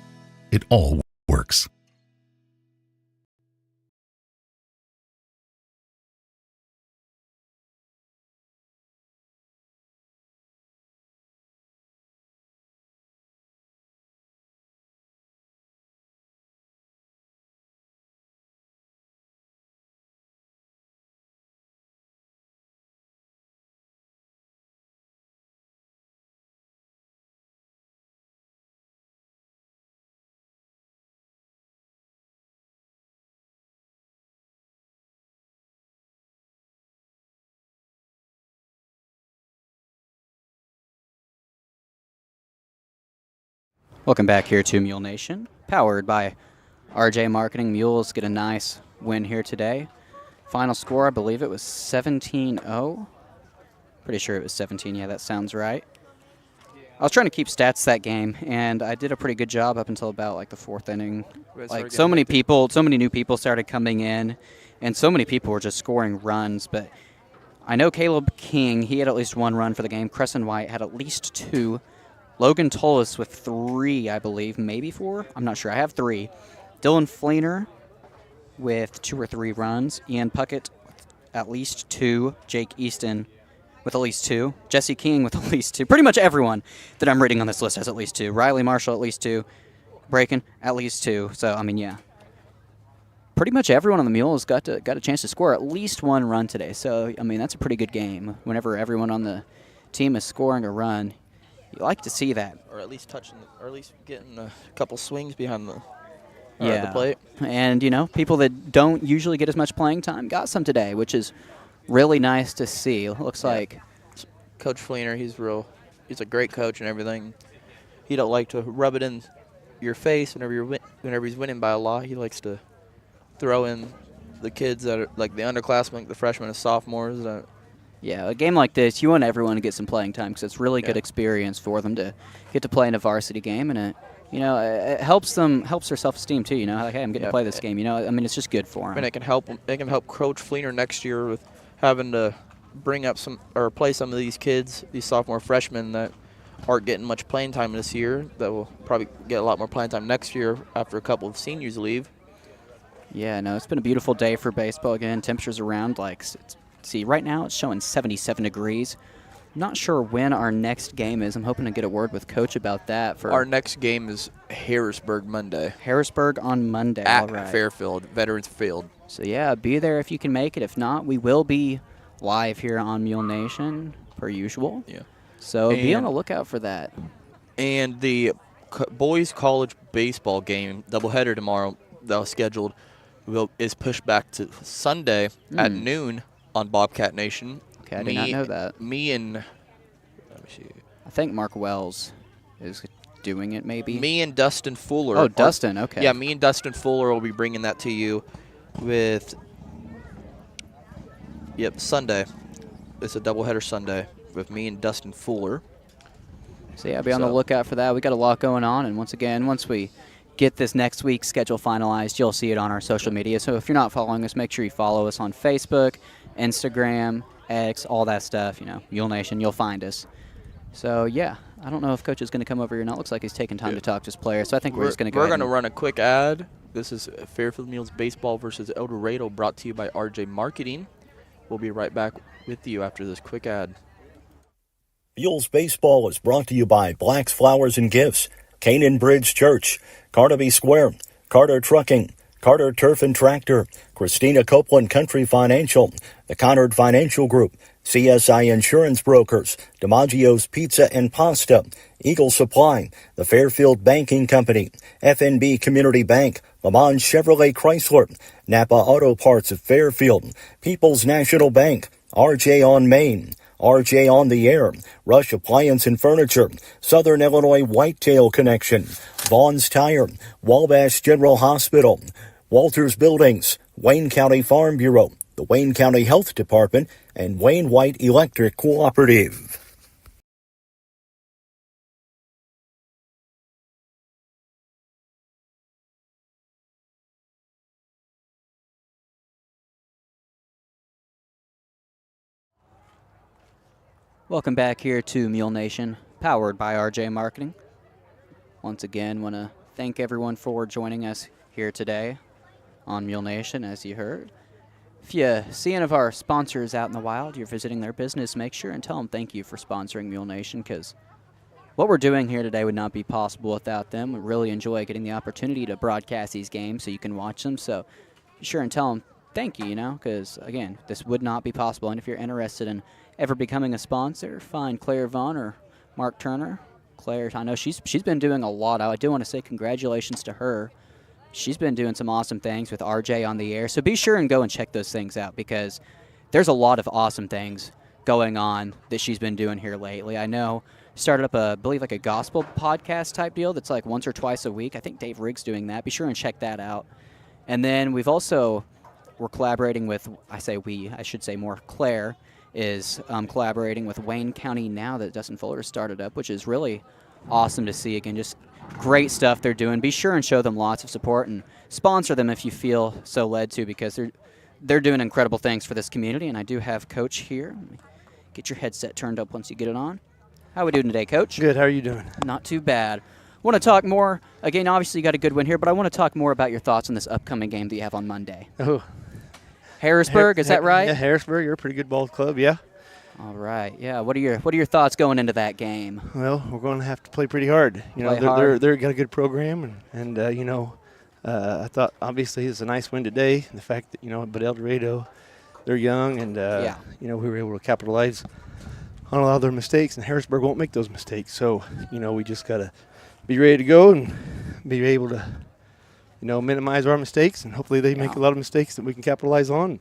it all works. Welcome back here to Mule Nation, powered by RJ Marketing. Mules get a nice win here today. Final score, I believe it was 17-0. Pretty sure it was 17. Yeah, that sounds right. I was trying to keep stats that game, and I did a pretty good job up until about like the 4th inning. Like so many new people started coming in, and so many people were just scoring runs. But I know Caleb King, he had at least 1 run for the game. Crescent White had at least 2. Logan Tolis with 3, I believe, maybe 4. I'm not sure. I have 3. Dylan Fleener with 2 or 3 runs. Ian Puckett with at least 2. Jake Easton with at least 2. Jesse King with at least 2. Pretty much everyone that I'm reading on this list has at least 2. Riley Marshall at least 2. Braken at least 2. So, I mean, yeah. Pretty much everyone on the Mules got a chance to score at least 1 run today. So, I mean, that's a pretty good game. Whenever everyone on the team is scoring a run, you like to see that. Or at least or at least getting a couple swings behind the plate. And, you know, people that don't usually get as much playing time got some today, which is really nice to see. It looks like Coach Fleener, he's a great coach and everything. He don't like to rub it in your face whenever he's winning by a lot. He likes to throw in the kids that are like the underclassmen, the freshmen and sophomores. Yeah, a game like this, you want everyone to get some playing time because it's really good experience for them to get to play in a varsity game, and it helps their self-esteem too. You know, like, hey, I'm getting to play this game. You know, I mean, it's just good for them. And it can help Coach Fleener next year with having to bring up play some of these kids, these sophomore freshmen that aren't getting much playing time this year that will probably get a lot more playing time next year after a couple of seniors leave. Yeah, no, it's been a beautiful day for baseball again. Temperatures around, like, see, right now it's showing 77 degrees. Not sure when our next game is. I'm hoping to get a word with Coach about that. Our next game is Harrisburg Monday. Harrisburg on Monday. At all right. Fairfield, Veterans Field. So, yeah, be there if you can make it. If not, we will be live here on Mule Nation, per usual. Yeah. So be on the lookout for that. And the boys college baseball game, doubleheader tomorrow, that was scheduled, is pushed back to Sunday at noon on Bobcat Nation. Okay, I did not know that. Let me see. I think Mark Wells is doing it, maybe. Me and Dustin Fuller. Oh, Dustin, okay. Yeah, me and Dustin Fuller will be bringing that to you with, Sunday. It's a doubleheader Sunday with me and Dustin Fuller. So, yeah, be on the lookout for that. We got a lot going on, and once we get this next week's schedule finalized, you'll see it on our social media. So if you're not following us, make sure you follow us on Facebook, Instagram, X, all that stuff. Mule Nation, you'll find us. So, yeah, I don't know if Coach is going to come over here or not. Looks like he's taking time to talk to his players, so I think we're just going to go We're ahead going to run a quick ad. This is Fairfield Mules Baseball versus Eldorado, brought to you by RJ Marketing. We'll be right back with you after this quick ad. Mules Baseball is brought to you by Black's Flowers and Gifts, Canaan Bridge Church, Carnaby Square, Carter Trucking, Carter Turf and Tractor, Christina Copeland Country Financial, the Conard Financial Group, CSI Insurance Brokers, DiMaggio's Pizza and Pasta, Eagle Supply, the Fairfield Banking Company, FNB Community Bank, Le Mans Chevrolet Chrysler, Napa Auto Parts of Fairfield, People's National Bank, RJ on Main, RJ on the Air, Rush Appliance and Furniture, Southern Illinois Whitetail Connection, Vaughn's Tire, Wabash General Hospital, Walters Buildings, Wayne County Farm Bureau, the Wayne County Health Department, and Wayne White Electric Cooperative. Welcome back here to Mule Nation, powered by RJ Marketing. Once again, want to thank everyone for joining us here today on Mule Nation, as you heard. If you see any of our sponsors out in the wild, you're visiting their business, make sure and tell them thank you for sponsoring Mule Nation, because what we're doing here today would not be possible without them. We really enjoy getting the opportunity to broadcast these games so you can watch them. So be sure and tell them thank you, because, again, this would not be possible. And if you're interested in ever becoming a sponsor, find Claire Vaughn or Mark Turner. Claire, I know she's been doing a lot. I do want to say congratulations to her. She's been doing some awesome things with RJ on the Air. So be sure and go and check those things out, because there's a lot of awesome things going on that she's been doing here lately. I know started up I believe like a gospel podcast type deal that's like once or twice a week. I think Dave Riggs doing that. Be sure and check that out. And then we're collaborating with, I should say more Claire, is collaborating with Wayne County Now that Dustin Fuller started up, which is really awesome to see. Again, just great stuff they're doing. Be sure and show them lots of support and sponsor them if you feel so led to, because they're doing incredible things for this community. And I do have Coach here. Let me get your headset turned up once you get it on. How are we doing today, Coach? Good. How are you doing? Not too bad. I want to talk more. Again, obviously you got a good win here, but I want to talk more about your thoughts on this upcoming game that you have on Monday. Oh. Harrisburg, is that right? Yeah, Harrisburg. You're a pretty good ball club, yeah. All right, yeah. What are your thoughts going into that game? Well, we're going to have to play pretty hard. They're got a good program, and I thought obviously it's a nice win today. The fact that but Eldorado, they're young, and we were able to capitalize on a lot of their mistakes, and Harrisburg won't make those mistakes. So we just got to be ready to go and be able to minimize our mistakes, and hopefully they make a lot of mistakes that we can capitalize on.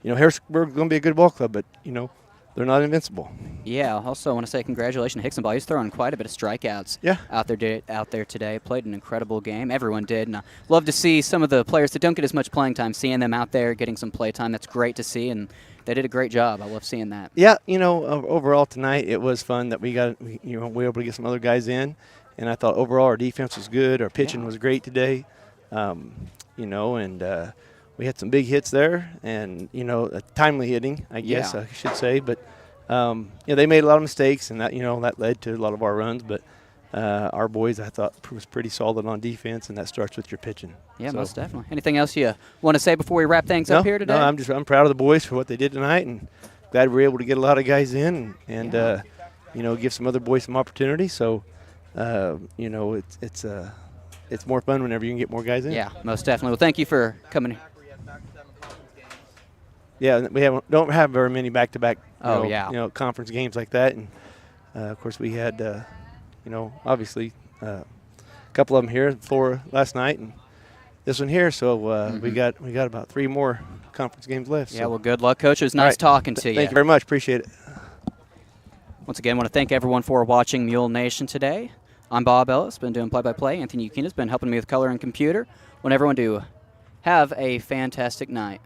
Harrisburg's going to be a good ball club, but they're not invincible. Yeah, I also want to say congratulations to Hicksonball. He's throwing quite a bit of strikeouts out there today. Played an incredible game. Everyone did. And I love to see some of the players that don't get as much playing time, seeing them out there getting some play time. That's great to see, and they did a great job. I love seeing that. Yeah, overall tonight it was fun that we were able to get some other guys in, and I thought overall our defense was good. Our pitching was great today, we had some big hits there, and timely hitting, I guess I should say. But they made a lot of mistakes, and that led to a lot of our runs. But our boys, I thought, was pretty solid on defense, and that starts with your pitching. Yeah, most definitely. Anything else you want to say before we wrap things up here today? No, I'm proud of the boys for what they did tonight, and glad we were able to get a lot of guys in and give some other boys some opportunity. So, it's more fun whenever you can get more guys in. Yeah, most definitely. Well, thank you for coming. Yeah, we don't have very many back-to-back conference games like that, and of course we had obviously a couple of them here, 4 last night, and this one here. So we got about 3 more conference games left. Yeah, well, good luck, Coach. It was nice talking to you. Thank you very much. Appreciate it. Once again, I want to thank everyone for watching Mule Nation today. I'm Bob Ellis, been doing play-by-play. Anthony Ukina's been helping me with color and computer. I want everyone to have a fantastic night.